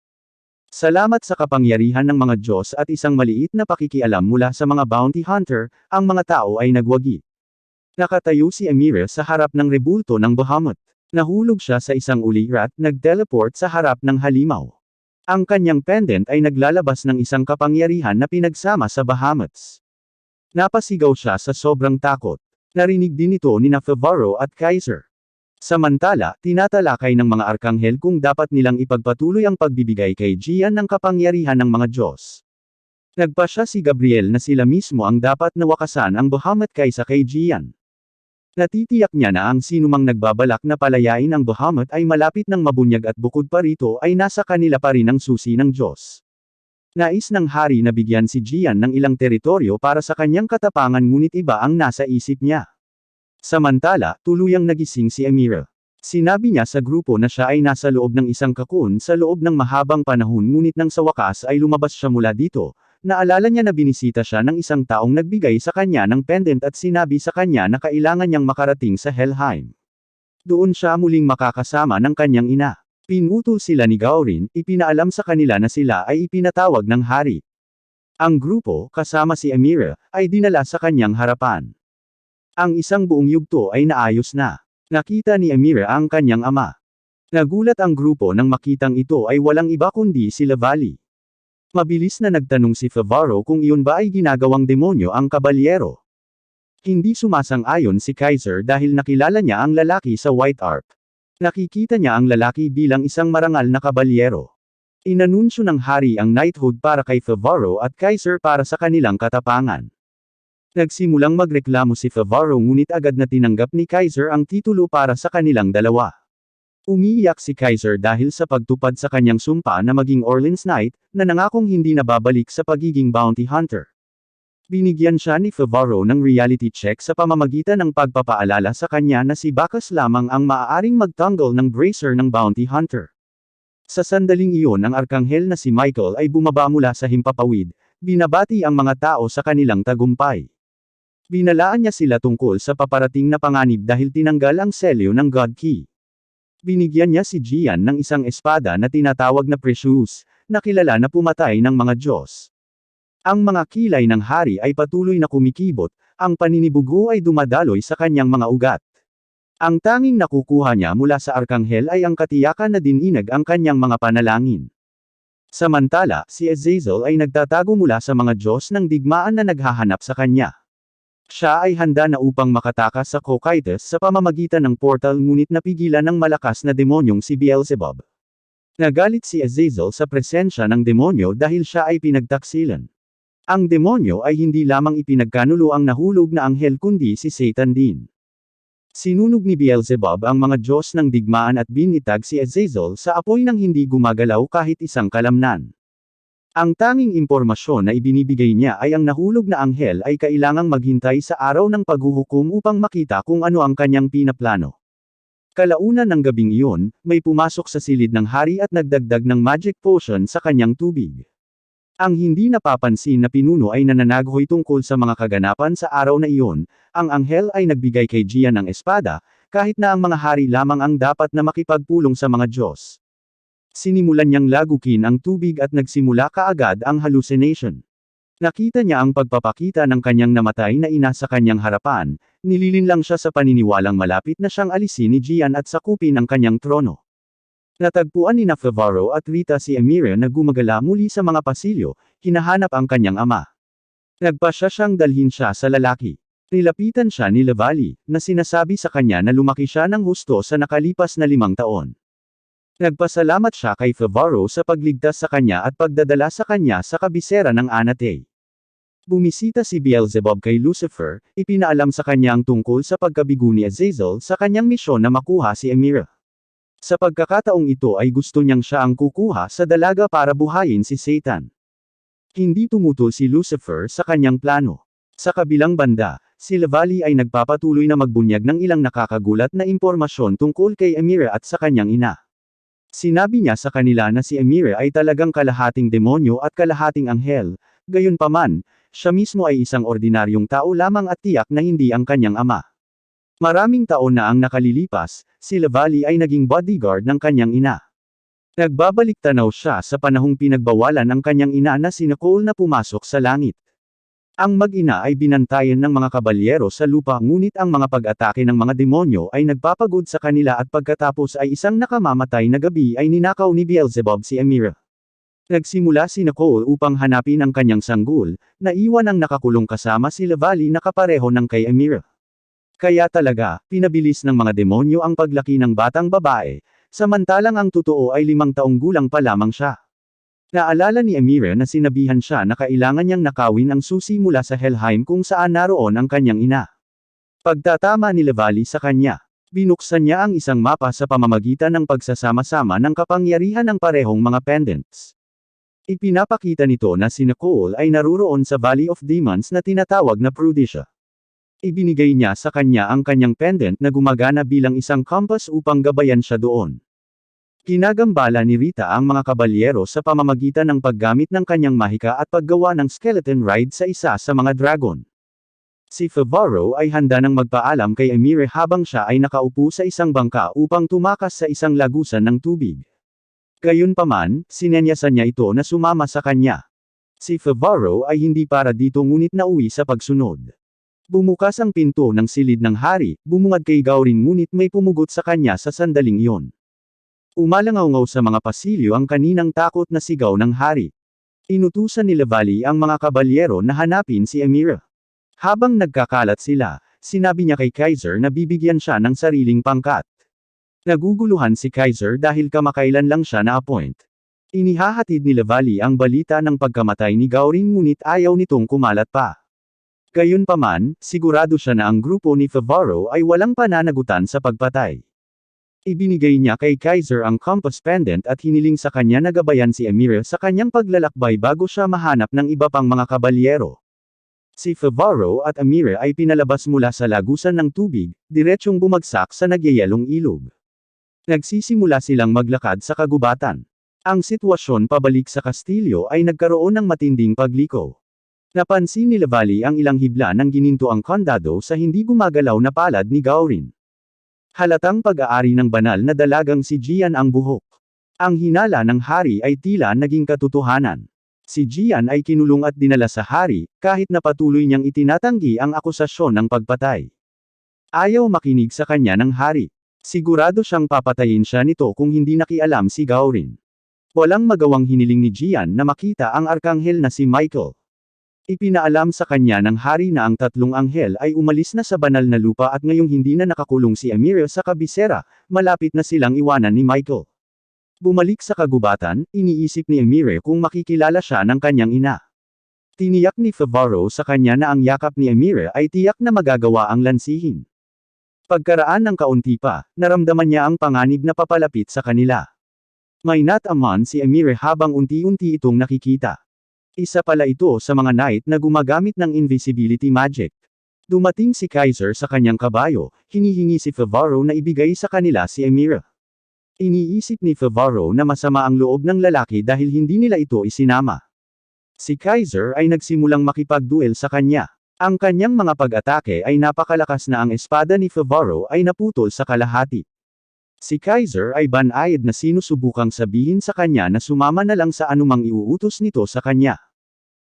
Salamat sa kapangyarihan ng mga Diyos at isang maliit na pakikialam mula sa mga bounty hunter, ang mga tao ay nagwagi. Nakatayo si Amira sa harap ng rebulto ng Bahamut. Nahulog siya sa isang ulirat, nag-teleport sa harap ng halimaw. Ang kanyang pendant ay naglalabas ng isang kapangyarihan na pinagsama sa Bahamuts. Napasigaw siya sa sobrang takot. Narinig din ito ni Favaro at Kaiser. Samantala, tinatalakay ng mga arkanghel kung dapat nilang ipagpatuloy ang pagbibigay kay Gian ng kapangyarihan ng mga Diyos. Nagpasya si Gabriel na sila mismo ang dapat na wakasan ang Bahamut kaysa kay Gian. Natitiyak niya na ang sinumang nagbabalak na palayain ang Bahamut ay malapit ng mabunyag at bukod pa rito ay nasa kanila pa rin ang susi ng Diyos. Nais ng hari na bigyan si Gian ng ilang teritoryo para sa kanyang katapangan ngunit iba ang nasa isip niya. Samantala, tuluyang nagising si Amira. Sinabi niya sa grupo na siya ay nasa loob ng isang kakun sa loob ng mahabang panahon ngunit nang sa wakas ay lumabas siya mula dito, naalala niya na binisita siya ng isang taong nagbigay sa kanya ng pendant at sinabi sa kanya na kailangan niyang makarating sa Helheim. Doon siya muling makakasama ng kanyang ina. Pinutol sila ni Gaurin, ipinaalam sa kanila na sila ay ipinatawag ng hari. Ang grupo, kasama si Amira, ay dinala sa kanyang harapan. Ang isang buong yugto ay naayos na. Nakita ni Amira ang kanyang ama. Nagulat ang grupo nang makitang ito ay walang iba kundi si Lavali. Mabilis na nagtanong si Favaro kung iyon ba ay ginagawang demonyo ang kabalyero. Hindi sumasang-ayon si Kaiser dahil nakilala niya ang lalaki sa White Ark. Nakikita niya ang lalaki bilang isang marangal na kabalyero. Inanunsyo ng hari ang knighthood para kay Favaro at Kaiser para sa kanilang katapangan. Nagsimulang magreklamo si Favaro ngunit agad na tinanggap ni Kaiser ang titulo para sa kanilang dalawa. Umiiyak si Kaiser dahil sa pagtupad sa kanyang sumpa na maging Orleans Knight, na nangakong hindi na babalik sa pagiging bounty hunter. Binigyan siya ni Favaro ng reality check sa pamamagitan ng pagpapaalala sa kanya na si Bacchus lamang ang maaaring magtanggol ng bracer ng bounty hunter. Sa sandaling iyon ang arkanghel na si Michael ay bumaba mula sa himpapawid, binabati ang mga tao sa kanilang tagumpay. Binalaan niya sila tungkol sa paparating na panganib dahil tinanggal ang selyo ng God Key. Binigyan niya si Gian ng isang espada na tinatawag na Precious, na kilala na pumatay ng mga Diyos. Ang mga kilay ng hari ay patuloy na kumikibot, ang paninibugo ay dumadaloy sa kanyang mga ugat. Ang tanging nakukuha niya mula sa arkanghel ay ang katiyakan na dininag ang kanyang mga panalangin. Samantala, si Azazel ay nagtatago mula sa mga Diyos ng digmaan na naghahanap sa kanya. Siya ay handa na upang makatakas sa Cocytus sa pamamagitan ng portal ngunit napigilan ng malakas na demonyong si Beelzebub. Nagalit si Azazel sa presensya ng demonyo dahil siya ay pinagtaksilan. Ang demonyo ay hindi lamang ipinagkanulo ang nahulog na anghel kundi si Satan din. Sinunog ni Beelzebub ang mga Diyos ng digmaan at binitag si Azazel sa apoy nang hindi gumagalaw kahit isang kalamnan. Ang tanging impormasyon na ibinibigay niya ay ang nahulog na anghel ay kailangang maghintay sa araw ng paghuhukom upang makita kung ano ang kanyang pinaplano. Kalaunan ng gabing iyon, may pumasok sa silid ng hari at nagdagdag ng magic potion sa kanyang tubig. Ang hindi napapansin na pinuno ay nananaghoy tungkol sa mga kaganapan sa araw na iyon, ang anghel ay nagbigay kay Gian ng espada, kahit na ang mga hari lamang ang dapat na makipagpulong sa mga Diyos. Sinimulan niyang lagukin ang tubig at nagsimula kaagad ang hallucination. Nakita niya ang pagpapakita ng kanyang namatay na ina sa kanyang harapan, nililinlang siya sa paniniwalang malapit na siyang alisin ni Gian at sakupin ang kanyang trono. Natagpuan ni Favaro at Rita si Amira na gumagala muli sa mga pasilyo, hinahanap ang kanyang ama. Nagpasya siyang dalhin siya sa lalaki. Nilapitan siya ni Lavali, na sinasabi sa kanya na lumaki siya ng husto sa nakalipas na 5 taon. Nagpasalamat siya kay Favaro sa pagligtas sa kanya at pagdadala sa kanya sa kabisera ng Anate. Bumisita si Beelzebub kay Lucifer, ipinaalam sa kanya ang tungkol sa pagkabigo ni Azazel sa kanyang misyon na makuha si Amira. Sa pagkakataong ito ay gusto niyang siya ang kukuha sa dalaga para buhayin si Satan. Hindi tumutol si Lucifer sa kanyang plano. Sa kabilang banda, si Lavali ay nagpapatuloy na magbunyag ng ilang nakakagulat na impormasyon tungkol kay Amira at sa kanyang ina. Sinabi niya sa kanila na si Amira ay talagang kalahating demonyo at kalahating anghel, gayunpaman, siya mismo ay isang ordinaryong tao lamang at tiyak na hindi ang kanyang ama. Maraming taon na ang nakalilipas, si Lavali ay naging bodyguard ng kanyang ina. Nagbabalik-tanaw siya sa panahong pinagbawalan ang kanyang ina na si Nicole na pumasok sa langit. Ang mag-ina ay binantayan ng mga kabalyero sa lupa ngunit ang mga pag-atake ng mga demonyo ay nagpapagod sa kanila at pagkatapos ay isang nakamamatay na gabi ay ninakaw ni Beelzebub si Amira. Nagsimula si Nicole upang hanapin ang kanyang sanggol, naiwan ang nakakulong kasama si Lavali na kapareho ng kay Amira. Kaya talaga, pinabilis ng mga demonyo ang paglaki ng batang babae, samantalang ang totoo ay 5 taong gulang pa lamang siya. Naalala ni Amira na sinabihan siya na kailangan niyang nakawin ang susi mula sa Helheim kung saan naroon ang kanyang ina. Pagtatama ni Lavali sa kanya, binuksan niya ang isang mapa sa pamamagitan ng pagsasama-sama ng kapangyarihan ng parehong mga pendants. Ipinapakita nito na si Nicole ay naruroon sa Valley of Demons na tinatawag na Prudicia. Ibinigay niya sa kanya ang kanyang pendant na gumagana bilang isang compass upang gabayan siya doon. Kinagambala ni Rita ang mga kabalyero sa pamamagitan ng paggamit ng kanyang mahika at paggawa ng skeleton ride sa isa sa mga dragon. Si Favaro ay handa nang magpaalam kay Amira habang siya ay nakaupo sa isang bangka upang tumakas sa isang lagusan ng tubig. Gayunpaman, sinenyasan niya ito na sumama sa kanya. Si Favaro ay hindi para dito ngunit nauwi sa pagsunod. Bumukas ang pinto ng silid ng hari, bumungad kay Gaurin ngunit may pumugot sa kanya sa sandaling iyon. Umalangaw-ngaw sa mga pasilyo ang kaninang takot na sigaw ng hari. Inutusan ni Lavali ang mga kabalyero na hanapin si Amira. Habang nagkakalat sila, sinabi niya kay Kaiser na bibigyan siya ng sariling pangkat. Naguguluhan si Kaiser dahil kamakailan lang siya na-appoint. Inihahatid ni Lavali ang balita ng pagkamatay ni Gaurin ngunit ayaw nitong kumalat pa. Gayunpaman, sigurado siya na ang grupo ni Favaro ay walang pananagutan sa pagpatay. Ibinigay niya kay Kaiser ang compass pendant at hiniling sa kanya na gabayan si Amira sa kanyang paglalakbay bago siya mahanap ng iba pang mga kabalyero. Si Favaro at Amira ay pinalabas mula sa lagusan ng tubig, diretsyong bumagsak sa nagyayalong ilog. Nagsisimula silang maglakad sa kagubatan. Ang sitwasyon pabalik sa kastilyo ay nagkaroon ng matinding pagliko. Napansin ni Lavali ang ilang hibla ng gininto ang kondado sa hindi gumagalaw na palad ni Gaurin. Halatang pag-aari ng banal na dalagang si Gian ang buhok. Ang hinala ng hari ay tila naging katotohanan. Si Gian ay kinulong at dinala sa hari, kahit na patuloy niyang itinatanggi ang akusasyon ng pagpatay. Ayaw makinig sa kanya ng hari. Sigurado siyang papatayin siya nito kung hindi nakialam si Gaurin. Walang magawang hiniling ni Gian na makita ang arkanghel na si Michael. Ipinaalam sa kanya ng hari na ang 3 anghel ay umalis na sa banal na lupa at ngayong hindi na nakakulong si Amira sa kabisera, malapit na silang iwanan ni Michael. Bumalik sa kagubatan, iniisip ni Amira kung makikilala siya ng kanyang ina. Tiniyak ni Favaro sa kanya na ang yakap ni Amira ay tiyak na magagawa ang lansihin. Pagkaraan ng kaunti pa, naramdaman niya ang panganib na papalapit sa kanila. May nataman si Amira habang unti-unti itong nakikita. Isa pala ito sa mga knight na gumagamit ng invisibility magic. Dumating si Kaiser sa kanyang kabayo, hinihingi si Favaro na ibigay sa kanila si Amira. Iniisip ni Favaro na masama ang loob ng lalaki dahil hindi nila ito isinama. Si Kaiser ay nagsimulang makipagduel sa kanya. Ang kanyang mga pag-atake ay napakalakas na ang espada ni Favaro ay naputol sa kalahati. Si Kaiser ay banayad na sinusubukang sabihin sa kanya na sumama na lang sa anumang iuutos nito sa kanya.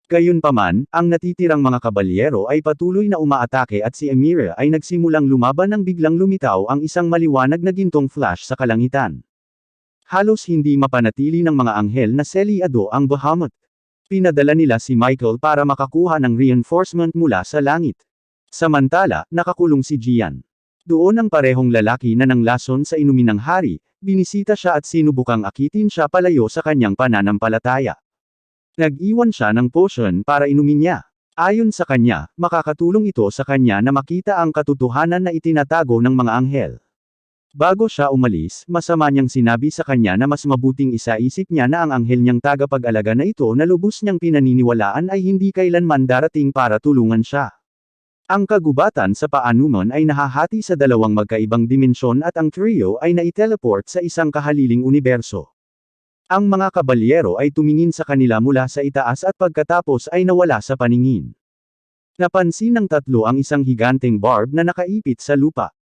Gayunpaman, ang natitirang mga kabalyero ay patuloy na umaatake at si Amira ay nagsimulang lumaban nang biglang lumitaw ang isang maliwanag na gintong flash sa kalangitan. Halos hindi mapanatili ng mga anghel na selyado ang Bahamut. Pinadala nila si Michael para makakuha ng reinforcement mula sa langit. Samantala, nakakulong si Gian. Doon ang parehong lalaki na nanglason sa inumin ng hari, binisita siya at sinubukang akitin siya palayo sa kanyang pananampalataya. Nag-iwan siya ng potion para inumin niya. Ayon sa kanya, makakatulong ito sa kanya na makita ang katotohanan na itinatago ng mga anghel. Bago siya umalis, masama niyang sinabi sa kanya na mas mabuting isaisip niya na ang anghel niyang tagapag-alaga na ito na lubos niyang pinaniniwalaan ay hindi kailanman darating para tulungan siya. Ang kagubatan sa paanuman ay nahahati sa dalawang magkaibang dimensyon at ang trio ay naiteleport sa isang kahaliling universo. Ang mga kabalyero ay tumingin sa kanila mula sa itaas at pagkatapos ay nawala sa paningin. Napansin ng tatlo ang isang higanteng barb na nakaipit sa lupa.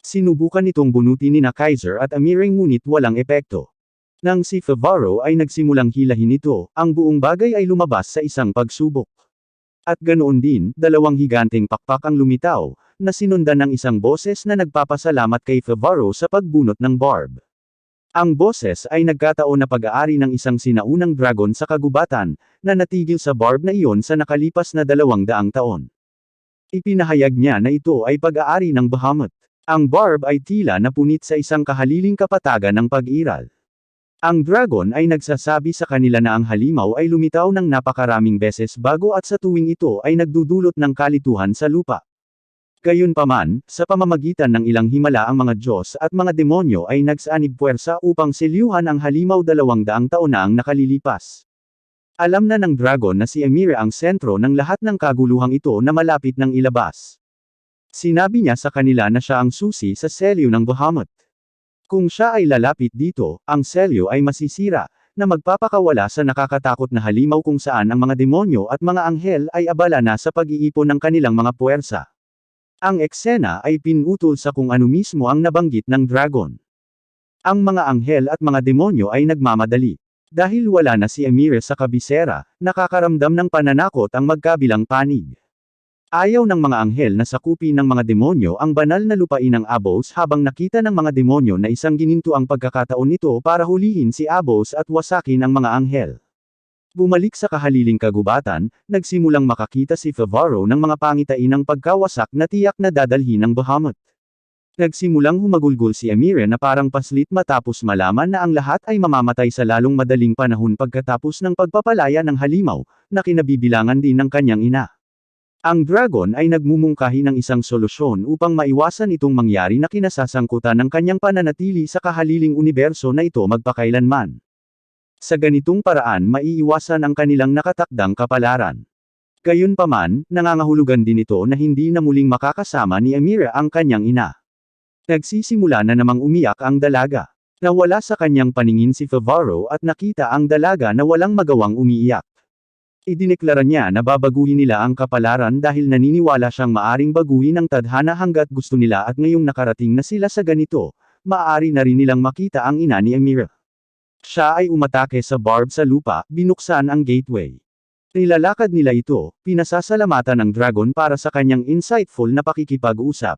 Sinubukan itong bunutin ni Kaiser at Amire ngunit walang epekto. Nang si Favaro ay nagsimulang hilahin ito, ang buong bagay ay lumabas sa isang pagsubok. At ganoon din, dalawang higanteng pakpak ang lumitaw, na sinundan ng isang boses na nagpapasalamat kay Favaro sa pagbunot ng barb. Ang boses ay nagkataon na pag-aari ng isang sinaunang dragon sa kagubatan, na natigil sa barb na iyon sa nakalipas na 200 taon. Ipinahayag niya na ito ay pag-aari ng Bahamut. Ang barb ay tila napunit sa isang kahaliling kapatagan ng pag-iral. Ang dragon ay nagsasabi sa kanila na ang halimaw ay lumitaw ng napakaraming beses bago at sa tuwing ito ay nagdudulot ng kalituhan sa lupa. Gayunpaman, sa pamamagitan ng ilang himala ang mga Diyos at mga demonyo ay nagsaanib puwersa upang selyuhan ang halimaw 200 taon na ang nakalilipas. Alam na ng dragon na si Amire ang sentro ng lahat ng kaguluhang ito na malapit ng ilabas. Sinabi niya sa kanila na siya ang susi sa selyo ng Bahamut. Kung siya ay lalapit dito, ang selyo ay masisira, na magpapakawala sa nakakatakot na halimaw kung saan ang mga demonyo at mga anghel ay abala na sa pag-iipon ng kanilang mga puwersa. Ang eksena ay pinutol sa kung ano mismo ang nabanggit ng dragon. Ang mga anghel at mga demonyo ay nagmamadali. Dahil wala na si Amire sa kabisera, nakakaramdam ng pananakot ang magkabilang panig. Ayaw ng mga anghel na sakupin ng mga demonyo ang banal na lupain ng Abos habang nakita ng mga demonyo na isang gininto ang pagkakataon nito para hulihin si Abos at wasakin ang mga anghel. Bumalik sa kahaliling kagubatan, nagsimulang makakita si Favaro ng mga pangitain ng pagkawasak na tiyak na dadalhin ng Bahamut. Nagsimulang humagulgol si Amire na parang paslit matapos malaman na ang lahat ay mamamatay sa lalong madaling panahon pagkatapos ng pagpapalaya ng halimaw, na kinabibilangan din ng kanyang ina. Ang dragon ay nagmumungkahi ng isang solusyon upang maiwasan itong mangyari na kinasasangkutan ng kanyang pananatili sa kahaliling universo na ito magpakailanman. Sa ganitong paraan maiiwasan ang kanilang nakatakdang kapalaran. Gayunpaman, nangangahulugan din ito na hindi na muling makakasama ni Amire ang kanyang ina. Nagsisimula na namang umiyak ang dalaga. Nawala sa kanyang paningin si Favaro at nakita ang dalaga na walang magawang umiiyak. Idineklara niya na babaguhin nila ang kapalaran dahil naniniwala siyang maaring baguhin ang tadhana hanggat gusto nila at ngayong nakarating na sila sa ganito, maaari na rin nilang makita ang ina ni Amire. Siya ay umatake sa barb sa lupa, binuksan ang gateway. Nilalakad nila ito, pinasasalamatan ng dragon para sa kanyang insightful na pakikipag-usap.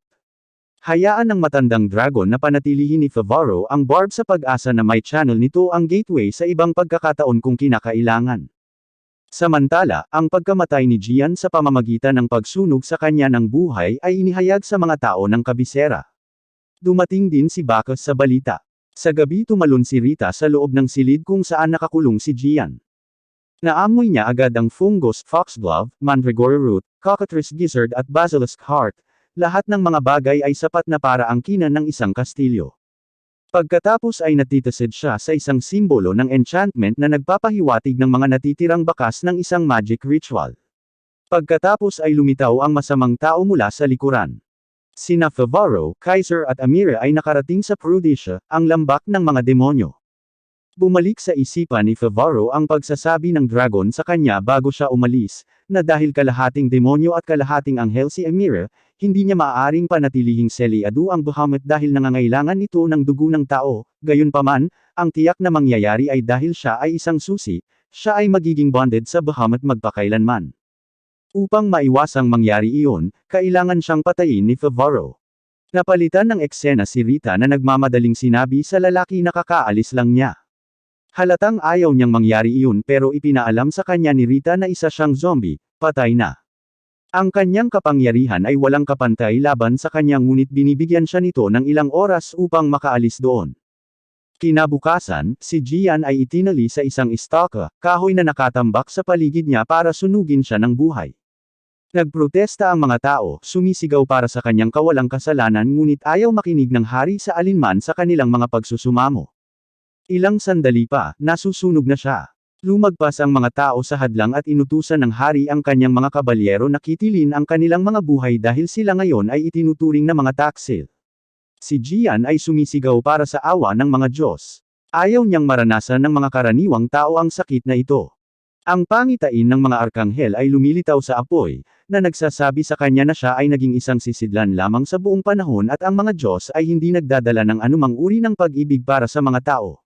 Hayaan ng matandang dragon na panatilihin ni Favaro ang barb sa pag-asa na may channel nito ang gateway sa ibang pagkakataon kung kinakailangan. Samantala, ang pagkamatay ni Gian sa pamamagitan ng pagsunog sa kanya ng buhay ay inihayag sa mga tao ng kabisera. Dumating din si Bacchus sa balita. Sa gabi tumalon si Rita sa loob ng silid kung saan nakakulong si Gian. Naamoy niya agad ang fungus, foxglove, mandragora root, cockatrice gizzard at basilisk heart. Lahat ng mga bagay ay sapat na para angkinan ng isang kastilyo. Pagkatapos ay natitasid siya sa isang simbolo ng enchantment na nagpapahiwatig ng mga natitirang bakas ng isang magic ritual. Pagkatapos ay lumitaw ang masamang tao mula sa likuran. Sina Favaro, Kaiser at Amire ay nakarating sa Prudetia, ang lambak ng mga demonyo. Bumalik sa isipan ni Favaro ang pagsasabi ng dragon sa kanya bago siya umalis, na dahil kalahating demonyo at kalahating anghel si Amire, hindi niya maaaring panatilihing selyado ang Bahamut dahil nangangailangan ito ng dugo ng tao, gayunpaman, ang tiyak na mangyayari ay dahil siya ay isang susi, siya ay magiging bonded sa Bahamut magpakailanman. Upang maiwasang mangyari iyon, kailangan siyang patayin ni Favaro. Napalitan ng eksena si Rita na nagmamadaling sinabi sa lalaki na kakaalis lang niya. Halatang ayaw niyang mangyari iyon pero ipinaalam sa kanya ni Rita na isa siyang zombie, patay na. Ang kanyang kapangyarihan ay walang kapantay laban sa kanya ngunit binibigyan siya nito ng ilang oras upang makaalis doon. Kinabukasan, si Gian ay itinali sa isang istaka, kahoy na nakatambak sa paligid niya para sunugin siya ng buhay. Nagprotesta ang mga tao, sumisigaw para sa kanyang kawalang kasalanan ngunit ayaw makinig ng hari sa alinman sa kanilang mga pagsusumamo. Ilang sandali pa, nasusunog na siya. Lumagpas ang mga tao sa hadlang at inutusan ng hari ang kanyang mga kabalyero na kitilin ang kanilang mga buhay dahil sila ngayon ay itinuturing na mga taksil. Si Gian ay sumisigaw para sa awa ng mga Diyos. Ayaw niyang maranasan ng mga karaniwang tao ang sakit na ito. Ang pangitain ng mga arkanghel ay lumilitaw sa apoy, na nagsasabi sa kanya na siya ay naging isang sisidlan lamang sa buong panahon at ang mga Diyos ay hindi nagdadala ng anumang uri ng pag-ibig para sa mga tao.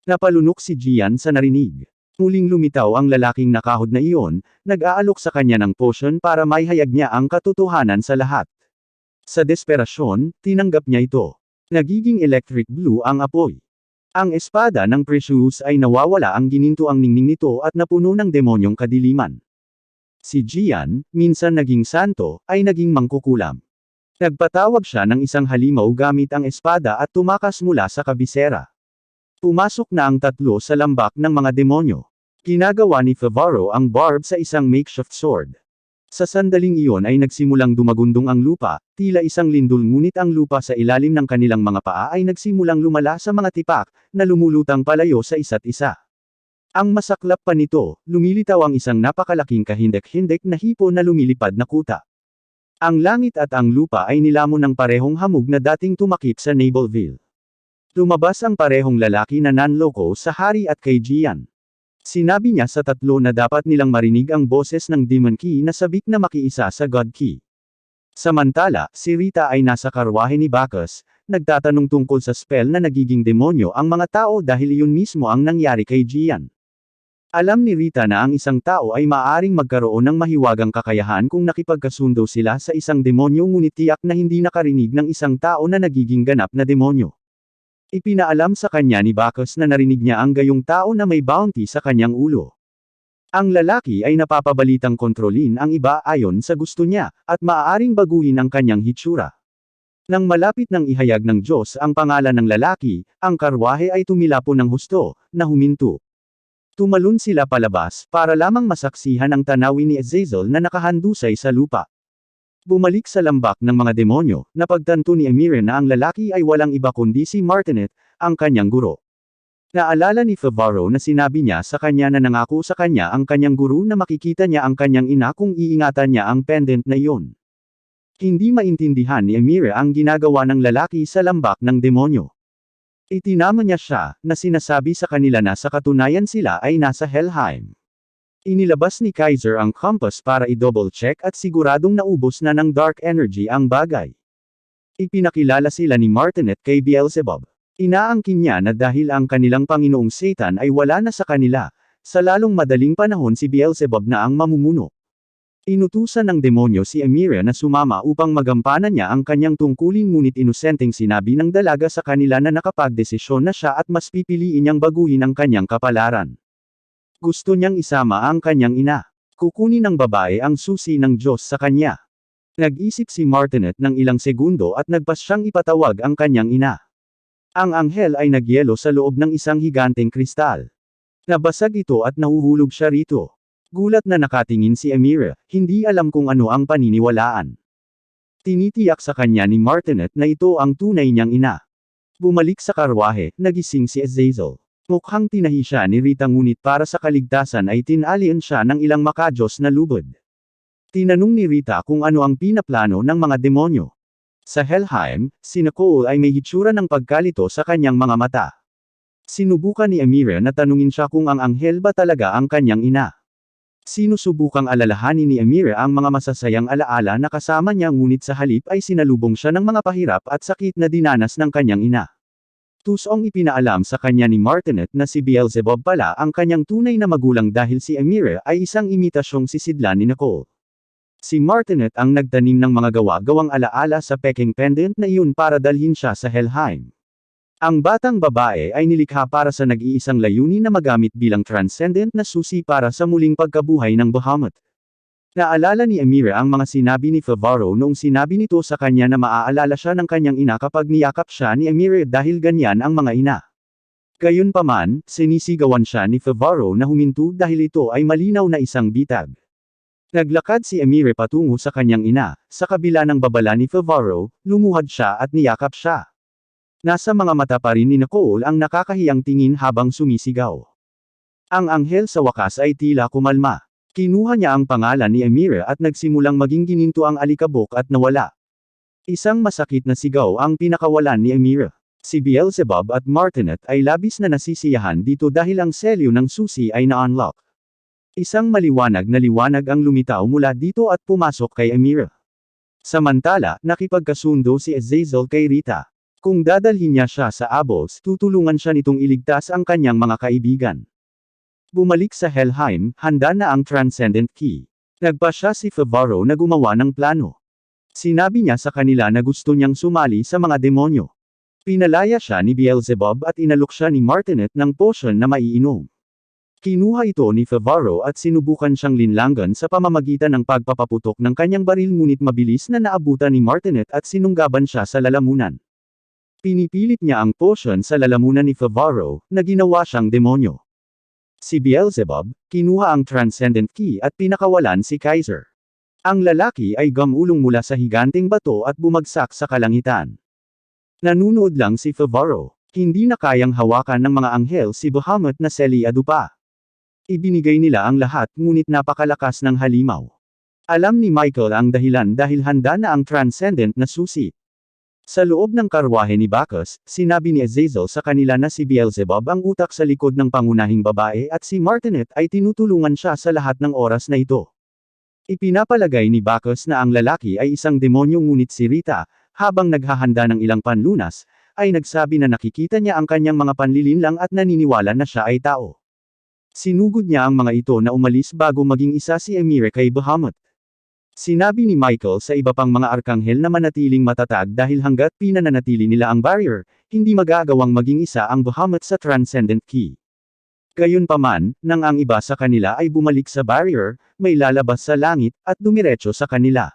Napalunok si Gian sa narinig. Muling lumitaw ang lalaking nakahod na iyon, nag-aalok sa kanya ng potion para maihayag niya ang katotohanan sa lahat. Sa desperasyon, tinanggap niya ito. Nagiging electric blue ang apoy. Ang espada ng Precious ay nawawala ang gininto ang ningning nito at napuno ng demonyong kadiliman. Si Gian, minsan naging santo, ay naging mangkukulam. Nagpatawag siya ng isang halimaw gamit ang espada at tumakas mula sa kabisera. Pumasok na ang tatlo sa lambak ng mga demonyo. Ginagawa ni Favaro ang barb sa isang makeshift sword. Sa sandaling iyon ay nagsimulang dumagundong ang lupa, tila isang lindol ngunit ang lupa sa ilalim ng kanilang mga paa ay nagsimulang lumala sa mga tipak, na lumulutang palayo sa isa't isa. Ang masaklap pa nito, lumilitaw ang isang napakalaking kahindik-hindik na hipo na lumilipad na kuta. Ang langit at ang lupa ay nilamon ng parehong hamog na dating tumakip sa Nableville. Lumabas ang parehong lalaki na nanloko sa hari at kay Gian. Sinabi niya sa tatlo na dapat nilang marinig ang boses ng Demon Key na sabik na makiisa sa God Key. Samantala, si Rita ay nasa karwahe ni Bacchus, nagtatanong tungkol sa spell na nagiging demonyo ang mga tao dahil iyon mismo ang nangyari kay Gian. Alam ni Rita na ang isang tao ay maaaring magkaroon ng mahiwagang kakayahan kung nakipagkasundo sila sa isang demonyo ngunit tiyak na hindi nakarinig ng isang tao na nagiging ganap na demonyo. Ipinaalam sa kanya ni Bacchus na narinig niya ang gayong tao na may bounty sa kanyang ulo. Ang lalaki ay napapabalitang kontrolin ang iba ayon sa gusto niya, at maaaring baguhin ang kanyang hitsura. Nang malapit ng ihayag ng Diyos ang pangalan ng lalaki, ang karwahe ay tumilapo ng husto, na huminto. Tumalon sila palabas, para lamang masaksihan ang tanawin ni Azazel na nakahandusay sa lupa. Bumalik sa lambak ng mga demonyo, napagtanto ni Emira na ang lalaki ay walang iba kundi si Martinet, ang kanyang guro. Naalala ni Favaro na sinabi niya sa kanya na nangako sa kanya ang kanyang guro na makikita niya ang kanyang ina kung iingatan niya ang pendant na iyon. Hindi maintindihan ni Emira ang ginagawa ng lalaki sa lambak ng demonyo. Itinama niya siya, na sinasabi sa kanila na sa katunayan sila ay nasa Helheim. Inilabas ni Kaiser ang compass para i-double check at siguradong naubos na ng dark energy ang bagay. Ipinakilala sila ni Martinet kay Beelzebub. Inaangkin niya na dahil ang kanilang Panginoong Satan ay wala na sa kanila, sa lalong madaling panahon si Beelzebub na ang mamumuno. Inutusan ng demonyo si Emira na sumama upang magampanan niya ang kanyang tungkulin ngunit inosenteng sinabi ng dalaga sa kanila na nakapagdesisyon na siya at mas pipiliin niyang baguhin ang kanyang kapalaran. Gusto niyang isama ang kanyang ina. Kukunin ng babae ang susi ng Diyos sa kanya. Nag-isip si Martinet ng ilang segundo at nagpas siyang ipatawag ang kanyang ina. Ang anghel ay nagyelo sa loob ng isang higanteng kristal. Nabasag ito at nahuhulog siya rito. Gulat na nakatingin si Emira, hindi alam kung ano ang paniniwalaan. Tinitiyak sa kanya ni Martinet na ito ang tunay niyang ina. Bumalik sa karwahe, nagising si Azazel. Mukhang tinahi siya ni Rita ngunit para sa kaligtasan ay tinalian siya ng ilang makajos na lubod. Tinanong ni Rita kung ano ang pinaplano ng mga demonyo. Sa Helheim, si Nicole ay may hitsura ng pagkalito sa kanyang mga mata. Sinubukan ni Emira na tanungin siya kung ang anghel ba talaga ang kanyang ina. Sinusubukang alalahanin ni Emira ang mga masasayang alaala na kasama niya ngunit sa halip ay sinalubong siya ng mga pahirap at sakit na dinanas ng kanyang ina. Tusong ipinaalam sa kanya ni Martinet na si Beelzebub pala ang kanyang tunay na magulang dahil si Emira ay isang imitasyong sisidlan ni Nicole. Si Martinet ang nagtanim ng mga gawa-gawang alaala sa peking pendant na iyon para dalhin siya sa Helheim. Ang batang babae ay nilikha para sa nag-iisang layunin na magamit bilang transcendent na susi para sa muling pagkabuhay ng Bahamut. Naalala ni Emira ang mga sinabi ni Favaro noong sinabi nito sa kanya na maaalala siya ng kanyang ina kapag niyakap siya ni Emira dahil ganyan ang mga ina. Gayunpaman, sinisigawan siya ni Favaro na huminto dahil ito ay malinaw na isang bitag. Naglakad si Emire patungo sa kanyang ina, sa kabila ng babala ni Favaro, lumuhad siya at niyakap siya. Nasa mga mata pa rin ni Nicole ang nakakahiyang tingin habang sumisigaw. Ang anghel sa wakas ay tila kumalma. Kinuha niya ang pangalan ni Emire at nagsimulang maging gininto ang alikabok at nawala. Isang masakit na sigaw ang pinakawalan ni Emire. Si Beelzebub at Martinet ay labis na nasisiyahan dito dahil ang selyo ng susi ay na-unlock. Isang maliwanag na liwanag ang lumitaw mula dito at pumasok kay Emire. Samantala, nakipagkasundo si Azazel kay Rita. Kung dadalhin niya siya sa Abos, tutulungan siya nitong iligtas ang kanyang mga kaibigan. Bumalik sa Helheim, handa na ang Transcendent Key. Nagpa siya si Favaro na gumawa ng plano. Sinabi niya sa kanila na gusto niyang sumali sa mga demonyo. Pinalaya siya ni Beelzebub at inalok siya ni Martinet ng potion na maiinom. Kinuha ito ni Favaro at sinubukan siyang linlangan sa pamamagitan ng pagpapaputok ng kanyang baril ngunit mabilis na naabutan ni Martinet at sinunggaban siya sa lalamunan. Pinipilit niya ang potion sa lalamunan ni Favaro, na ginawa siyang demonyo. Si Beelzebub, kinuha ang Transcendent Key at pinakawalan si Kaiser. Ang lalaki ay gumulong mula sa higanteng bato at bumagsak sa kalangitan. Nanunood lang si Favaro. Hindi na kayang hawakan ng mga anghel si Bahamut na selyado pa. Ibinigay nila ang lahat ngunit napakalakas ng halimaw. Alam ni Michael ang dahilan dahil handa na ang Transcendent na susi. Sa loob ng karwahe ni Bacchus, sinabi ni Azazel sa kanila na si Beelzebub ang utak sa likod ng pangunahing babae at si Martinet ay tinutulungan siya sa lahat ng oras na ito. Ipinapalagay ni Bacchus na ang lalaki ay isang demonyo ngunit si Rita, habang naghahanda ng ilang panlunas, ay nagsabi na nakikita niya ang kanyang mga panlilinlang at naniniwala na siya ay tao. Sinugod niya ang mga ito na umalis bago maging isa si Emire kay Bahamut. Sinabi ni Michael sa iba pang mga arkanghel na manatiling matatag dahil hanggat pinananatili nila ang barrier, hindi magagawang maging isa ang Bahamut sa Transcendent Key. Gayunpaman, nang ang iba sa kanila ay bumalik sa barrier, may lalabas sa langit, at dumiretso sa kanila.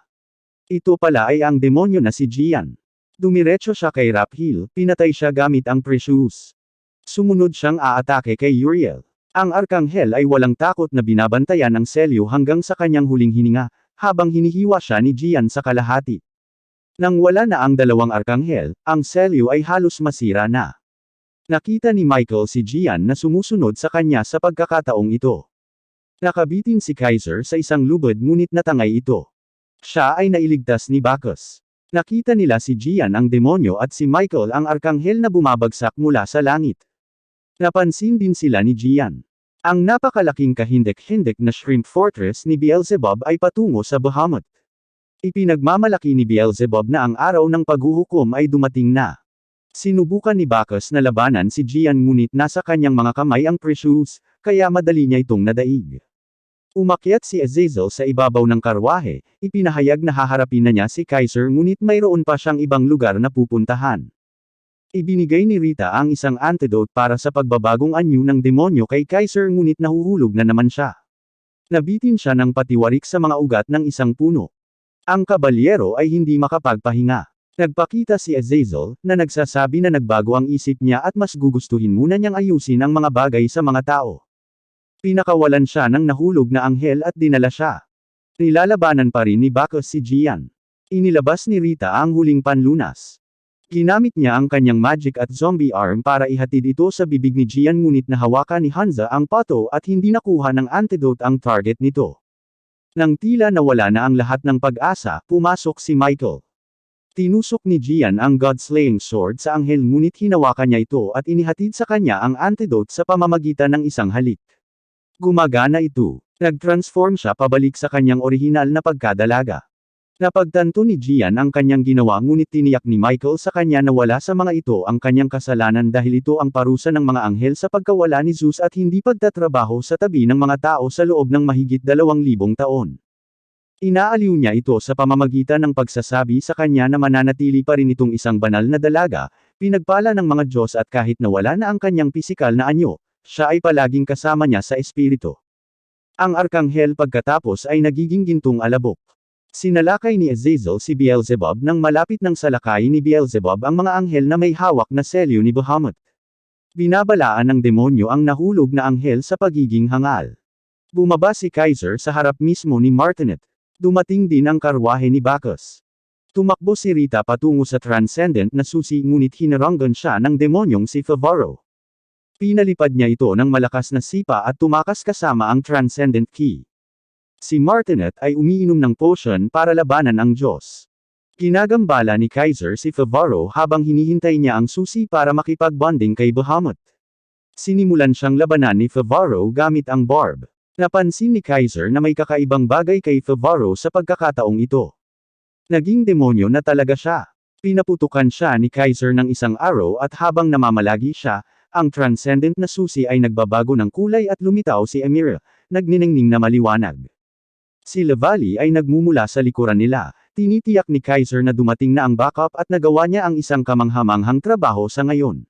Ito pala ay ang demonyo na si Gian. Dumiretso siya kay Raphil, pinatay siya gamit ang Precious. Sumunod siyang aatake kay Uriel. Ang arkanghel ay walang takot na binabantayan ang selyo hanggang sa kanyang huling hininga, habang hinihiwa siya ni Gian sa kalahati. Nang wala na ang dalawang arkanghel, ang selyo ay halos masira na. Nakita ni Michael si Gian na sumusunod sa kanya sa pagkakataong ito. Nakabitin si Kaiser sa isang lubid ngunit natangay ito. Siya ay nailigtas ni Bacchus. Nakita nila si Gian ang demonyo at si Michael ang arkanghel na bumabagsak mula sa langit. Napansin din sila ni Gian. Ang napakalaking kahindik-hindik na shrimp fortress ni Beelzebub ay patungo sa Bahamut. Ipinagmamalaki ni Beelzebub na ang araw ng paghuhukom ay dumating na. Sinubukan ni Bacchus na labanan si Gian ngunit nasa kanyang mga kamay ang Precious, kaya madali niya itong nadaig. Umakyat si Azazel sa ibabaw ng karwahe, ipinahayag na haharapin na niya si Kaiser ngunit mayroon pa siyang ibang lugar na pupuntahan. Ibinigay ni Rita ang isang antidote para sa pagbabagong anyo ng demonyo kay Kaiser ngunit nahuhulog na naman siya. Nabitin siya ng patiwarik sa mga ugat ng isang puno. Ang kabalyero ay hindi makapagpahinga. Nagpakita si Azazel, na nagsasabi na nagbago ang isip niya at mas gugustuhin muna niyang ayusin ang mga bagay sa mga tao. Pinakawalan siya ng nahulog na anghel at dinala siya. Nilalabanan pa rin ni Bacchus si Gian. Inilabas ni Rita ang huling panlunas. Ginamit niya ang kanyang magic at zombie arm para ihatid ito sa bibig ni Gian ngunit nahawakan ni Hansa ang pato at hindi nakuha ng antidote ang target nito. Nang tila nawala na ang lahat ng pag-asa, pumasok si Michael. Tinusok ni Gian ang God-slaying sword sa anghel ngunit hinawakan niya ito at inihatid sa kanya ang antidote sa pamamagitan ng isang halik. Gumagana ito. Nag-transform siya pabalik sa kanyang orihinal na pagkadalaga. Napagtanto ni Gian ang kanyang ginawa ngunit tiniyak ni Michael sa kanya na wala sa mga ito ang kanyang kasalanan dahil ito ang parusa ng mga anghel sa pagkawala ni Zeus at hindi pagtatrabaho sa tabi ng mga tao sa loob ng mahigit 2,000 taon. Inaaliw niya ito sa pamamagitan ng pagsasabi sa kanya na mananatili pa rin itong isang banal na dalaga, pinagpala ng mga Diyos at kahit nawala na ang kanyang pisikal na anyo, siya ay palaging kasama niya sa espiritu. Ang arkanghel pagkatapos ay nagiging gintong alabok. Sinalakay ni Azazel si Beelzebub nang malapit ng salakay ni Beelzebub ang mga anghel na may hawak na selyo ni Bahamut. Binabalaan ng demonyo ang nahulog na anghel sa pagiging hangal. Bumaba si Kaiser sa harap mismo ni Martinet. Dumating din ang karwahe ni Bacchus. Tumakbo si Rita patungo sa transcendent na susi ngunit hinaranggan siya ng demonyong si Favaro. Pinalipad niya ito ng malakas na sipa at tumakas kasama ang transcendent key. Si Martinet ay umiinom ng potion para labanan ang Diyos. Ginagambala ni Kaiser si Favaro habang hinihintay niya ang susi para makipag-bonding kay Bahamut. Sinimulan siyang labanan ni Favaro gamit ang barb. Napansin ni Kaiser na may kakaibang bagay kay Favaro sa pagkakataong ito. Naging demonyo na talaga siya. Pinaputukan siya ni Kaiser ng isang arrow at habang namamalagi siya, ang transcendent na susi ay nagbabago ng kulay at lumitaw si Amira, nagniningning na maliwanag. Si Lavali ay nagmumula sa likuran nila, tinitiyak ni Kaiser na dumating na ang backup at nagawa niya ang isang kamanghamanghang trabaho sa ngayon.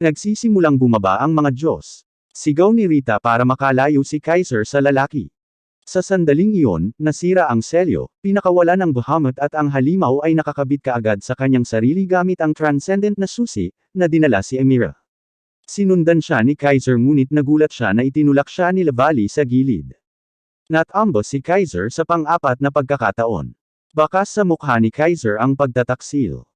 Nagsisimulang bumaba ang mga Diyos. Sigaw ni Rita para makalayo si Kaiser sa lalaki. Sa sandaling iyon, nasira ang selyo, pinakawala ng Bahamut at ang halimaw ay nakakabit kaagad sa kanyang sarili gamit ang transcendent na susi, na dinala si Amira. Sinundan siya ni Kaiser ngunit nagulat siya na itinulak siya ni Lavali sa gilid. Natambos si Kaiser sa pang-apat na pagkakataon. Bakas sa mukha ni Kaiser ang pagtataksil.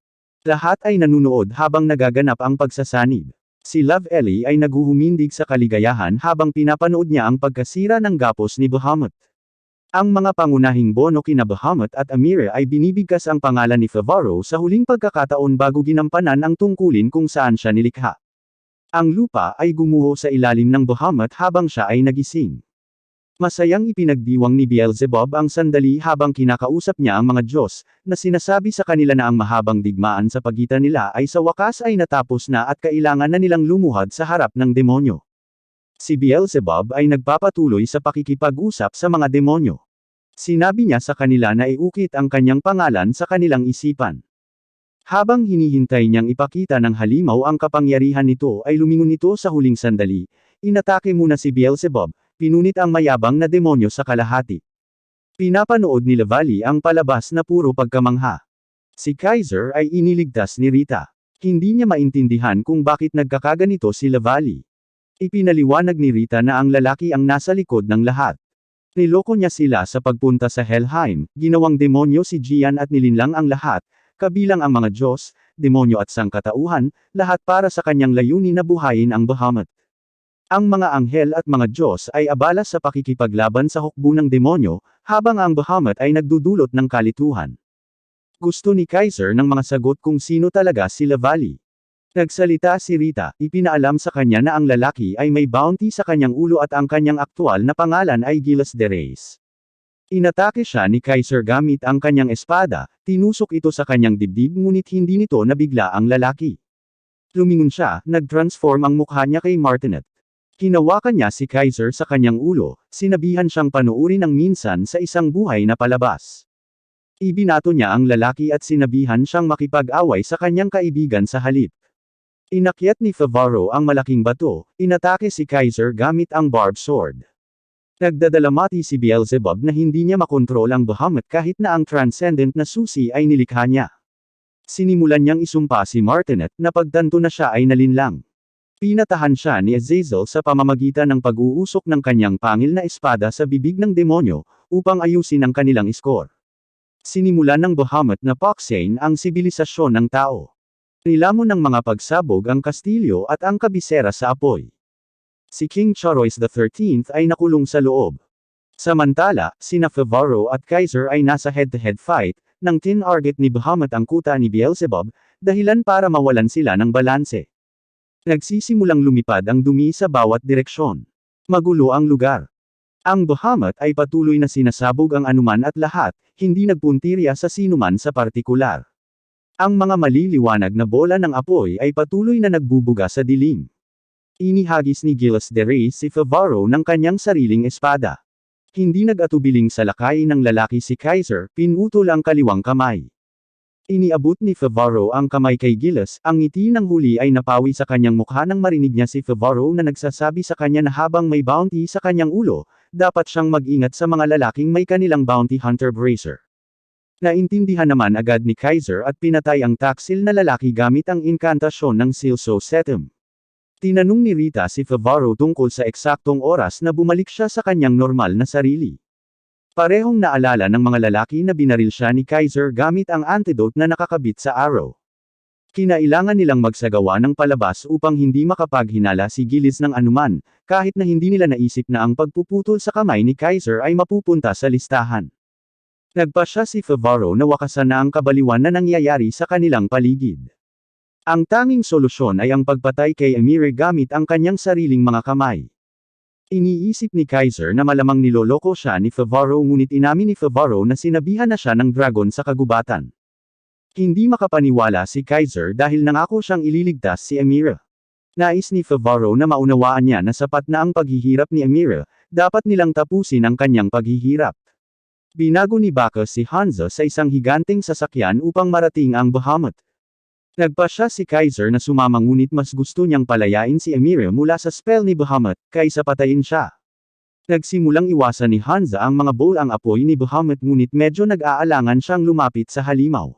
Lahat ay nanunood habang nagaganap ang pagsasanib. Si Love Ellie ay naguhumindig sa kaligayahan habang pinapanood niya ang pagkasira ng gapos ni Bahamut. Ang mga pangunahing bono kina Bahamut at Amira ay binibigkas ang pangalan ni Favaro sa huling pagkakataon bago ginampanan ang tungkulin kung saan siya nilikha. Ang lupa ay gumuho sa ilalim ng Bahamut habang siya ay nagising. Masayang ipinagdiwang ni Beelzebub ang sandali habang kinakausap niya ang mga Diyos, na sinasabi sa kanila na ang mahabang digmaan sa pagitan nila ay sa wakas ay natapos na at kailangan na nilang lumuhad sa harap ng demonyo. Si Beelzebub ay nagpapatuloy sa pakikipag-usap sa mga demonyo. Sinabi niya sa kanila na iukit ang kanyang pangalan sa kanilang isipan. Habang hinihintay niyang ipakita ng halimaw ang kapangyarihan nito ay lumingon ito sa huling sandali, inatake muna si Beelzebub, pinunit ang mayabang na demonyo sa kalahati. Pinapanood ni Lavali ang palabas na puro pagkamangha. Si Kaiser ay iniligtas ni Rita. Hindi niya maintindihan kung bakit nagkakaganito si Lavali. Ipinaliwanag ni Rita na ang lalaki ang nasa likod ng lahat. Niloko niya sila sa pagpunta sa Helheim, ginawang demonyo si Gian at nilinlang ang lahat, kabilang ang mga Diyos, demonyo at sangkatauhan, lahat para sa kanyang layunin na buhayin ang Bahamut. Ang mga anghel at mga Diyos ay abala sa pakikipaglaban sa hukbo ng demonyo, habang ang Bahamut ay nagdudulot ng kalituhan. Gusto ni Kaiser ng mga sagot kung sino talaga si Lavali. Nagsalita si Rita, ipinaalam sa kanya na ang lalaki ay may bounty sa kanyang ulo at ang kanyang aktwal na pangalan ay Gilles de Reyes. Inatake siya ni Kaiser gamit ang kanyang espada, tinusok ito sa kanyang dibdib ngunit hindi nito nabigla ang lalaki. Lumingon siya, nag-transform ang mukha niya kay Martinet. Hinawakan niya si Kaiser sa kanyang ulo, sinabihan siyang panuurin ng minsan sa isang buhay na palabas. Ibinato niya ang lalaki at sinabihan siyang makipag-away sa kanyang kaibigan sa halip. Inakyat ni Favaro ang malaking bato, inatake si Kaiser gamit ang barbed sword. Nagdadalamati si Beelzebub na hindi niya makontrol ang Bahamut kahit na ang transcendent na susi ay nilikha niya. Sinimulan niyang isumpa si Martinet na pagtanto na siya ay nalinlang. Pinatahan siya ni Azazel sa pamamagitan ng pag-uusok ng kanyang pangil na espada sa bibig ng demonyo, upang ayusin ang kanilang score. Sinimulan ng Bahamut na paksain ang sibilisasyon ng tao. Nilamon ng mga pagsabog ang kastilyo at ang kabisera sa apoy. Si King Chorois XIII ay nakulong sa loob. Samantala, sina Favaro at Kaiser ay nasa head-to-head fight, nang tinarget ni Bahamut ang kuta ni Beelzebub, dahilan para mawalan sila ng balanse. Nagsisimulang lumipad ang dumi sa bawat direksyon. Magulo ang lugar. Ang Bahamut ay patuloy na sinasabog ang anuman at lahat, hindi nagpuntirya sa sinuman sa partikular. Ang mga maliliwanag na bola ng apoy ay patuloy na nagbubuga sa dilim. Inihagis ni Gilles de Reyes si Favaro ng kanyang sariling espada. Hindi nag-atubiling salakay ng lalaki si Kaiser, pinutol ang kaliwang kamay. Iniabot ni Favaro ang kamay kay Gilles, ang ngiti ng huli ay napawi sa kanyang mukha nang marinig niya si Favaro na nagsasabi sa kanya na habang may bounty sa kanyang ulo, dapat siyang mag-ingat sa mga lalaking may kanilang bounty hunter bracer. Naintindihan naman agad ni Kaiser at pinatay ang taksil na lalaki gamit ang inkantasyon ng Silso Setum. Tinanong ni Rita si Favaro tungkol sa eksaktong oras na bumalik siya sa kanyang normal na sarili. Parehong naalala ng mga lalaki na binaril siya ni Kaiser gamit ang antidote na nakakabit sa arrow. Kinailangan nilang magsagawa ng palabas upang hindi makapaghinala si Gillis ng anuman, kahit na hindi nila naisip na ang pagpuputol sa kamay ni Kaiser ay mapupunta sa listahan. Nagpasya si Favaro na wakasan na ang kabaliwan na nangyayari sa kanilang paligid. Ang tanging solusyon ay ang pagpatay kay Amira gamit ang kanyang sariling mga kamay. Iniisip ni Kaiser na malamang niloloko siya ni Favaro ngunit inamin ni Favaro na sinabihan na siya ng dragon sa kagubatan. Hindi makapaniwala si Kaiser dahil nangako siyang ililigtas si Amira. Nais ni Favaro na maunawaan niya na sapat na ang paghihirap ni Amira, dapat nilang tapusin ang kanyang paghihirap. Binago ni Bacchus si Hanzo sa isang higanteng sasakyan upang marating ang Bahamut. Nagpasya si Kaiser na sumama ngunit mas gusto niyang palayain si Amira mula sa spell ni Bahamut, kaysa patayin siya. Nagsimulang iwasan ni Hanzo ang mga bowl-ang apoy ni Bahamut ngunit medyo nag-aalangan siyang lumapit sa halimaw.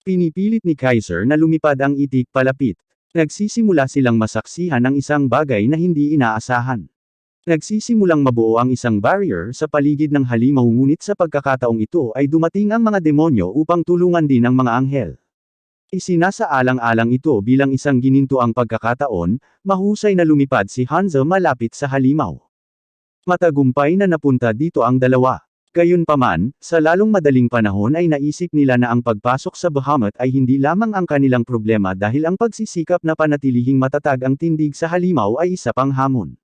Pinipilit ni Kaiser na lumipad ang itik palapit. Nagsisimula silang masaksihan ng isang bagay na hindi inaasahan. Nagsisimulang mabuo ang isang barrier sa paligid ng halimaw ngunit sa pagkakataong ito ay dumating ang mga demonyo upang tulungan din ang mga anghel. Isinasaalang-alang ito bilang isang ginintuang pagkakataon, mahusay na lumipad si Hanzo malapit sa halimaw. Matagumpay na napunta dito ang dalawa. Gayunpaman, sa lalong madaling panahon ay naisip nila na ang pagpasok sa Bahamut ay hindi lamang ang kanilang problema dahil ang pagsisikap na panatilihing matatag ang tindig sa halimaw ay isa pang hamon.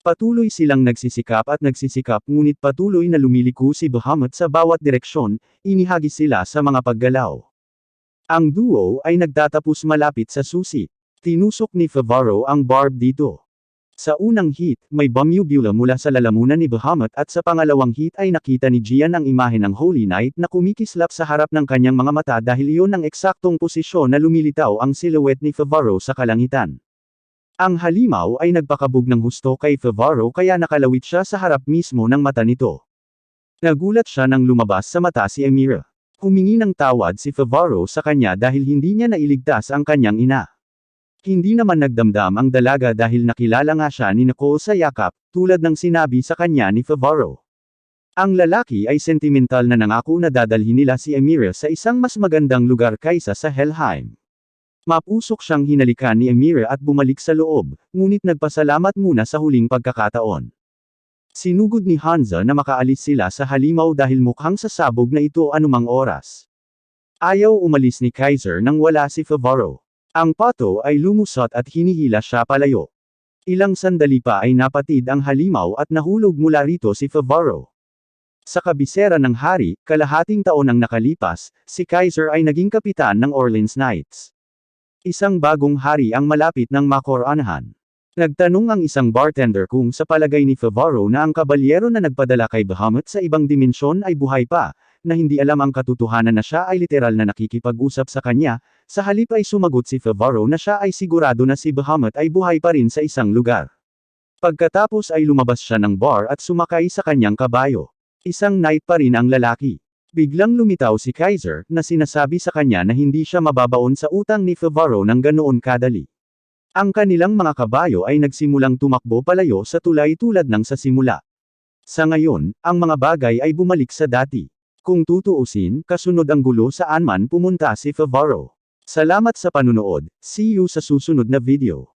Patuloy silang nagsisikap ngunit patuloy na lumiliko si Bahamut sa bawat direksyon, inihagis sila sa mga paggalaw. Ang duo ay nagtatapos malapit sa susi. Tinusok ni Favaro ang barb dito. Sa unang hit, may bumubula mula sa lalamunan ni Bahamut at sa pangalawang hit ay nakita ni Gian ang imahe ng Holy Knight na kumikislap sa harap ng kanyang mga mata dahil iyon ang eksaktong posisyon na lumilitaw ang silhouette ni Favaro sa kalangitan. Ang halimaw ay nagpakabog ng husto kay Favaro kaya nakalawit siya sa harap mismo ng mata nito. Nagulat siya nang lumabas sa mata si Amira. Humingi ng tawad si Favaro sa kanya dahil hindi niya nailigtas ang kanyang ina. Hindi naman nagdamdam ang dalaga dahil nakilala nga siya ni Nicole sa yakap, tulad ng sinabi sa kanya ni Favaro. Ang lalaki ay sentimental na nangako na dadalhin nila si Amira sa isang mas magandang lugar kaysa sa Helheim. Mapusok siyang hinalikan ni Amira at bumalik sa loob, ngunit nagpasalamat muna sa huling pagkakataon. Sinugod ni Hanzo na makaalis sila sa halimaw dahil mukhang sasabog na ito anumang oras. Ayaw umalis ni Kaiser nang wala si Favaro. Ang pato ay lumusot at hinihila siya palayo. Ilang sandali pa ay napatid ang halimaw at nahulog mula rito si Favaro. Sa kabisera ng hari, kalahating taon ang nakalipas, si Kaiser ay naging kapitan ng Orleans Knights. Isang bagong hari ang malapit ng makoranahan. Nagtanong ang isang bartender kung sa palagay ni Favaro na ang kabalyero na nagpadala kay Bahamut sa ibang dimensyon ay buhay pa, na hindi alam ang katotohanan na siya ay literal na nakikipag-usap sa kanya, sa halip ay sumagot si Favaro na siya ay sigurado na si Bahamut ay buhay pa rin sa isang lugar. Pagkatapos ay lumabas siya ng bar at sumakay sa kanyang kabayo. Isang knight pa rin ang lalaki. Biglang lumitaw si Kaiser, na sinasabi sa kanya na hindi siya mababaon sa utang ni Favaro ng ganoon kadali. Ang kanilang mga kabayo ay nagsimulang tumakbo palayo sa tulay tulad ng sa simula. Sa ngayon, ang mga bagay ay bumalik sa dati. Kung tutuusin, kasunod ang gulo saan man pumunta si Favaro. Salamat sa panunood, see you sa susunod na video.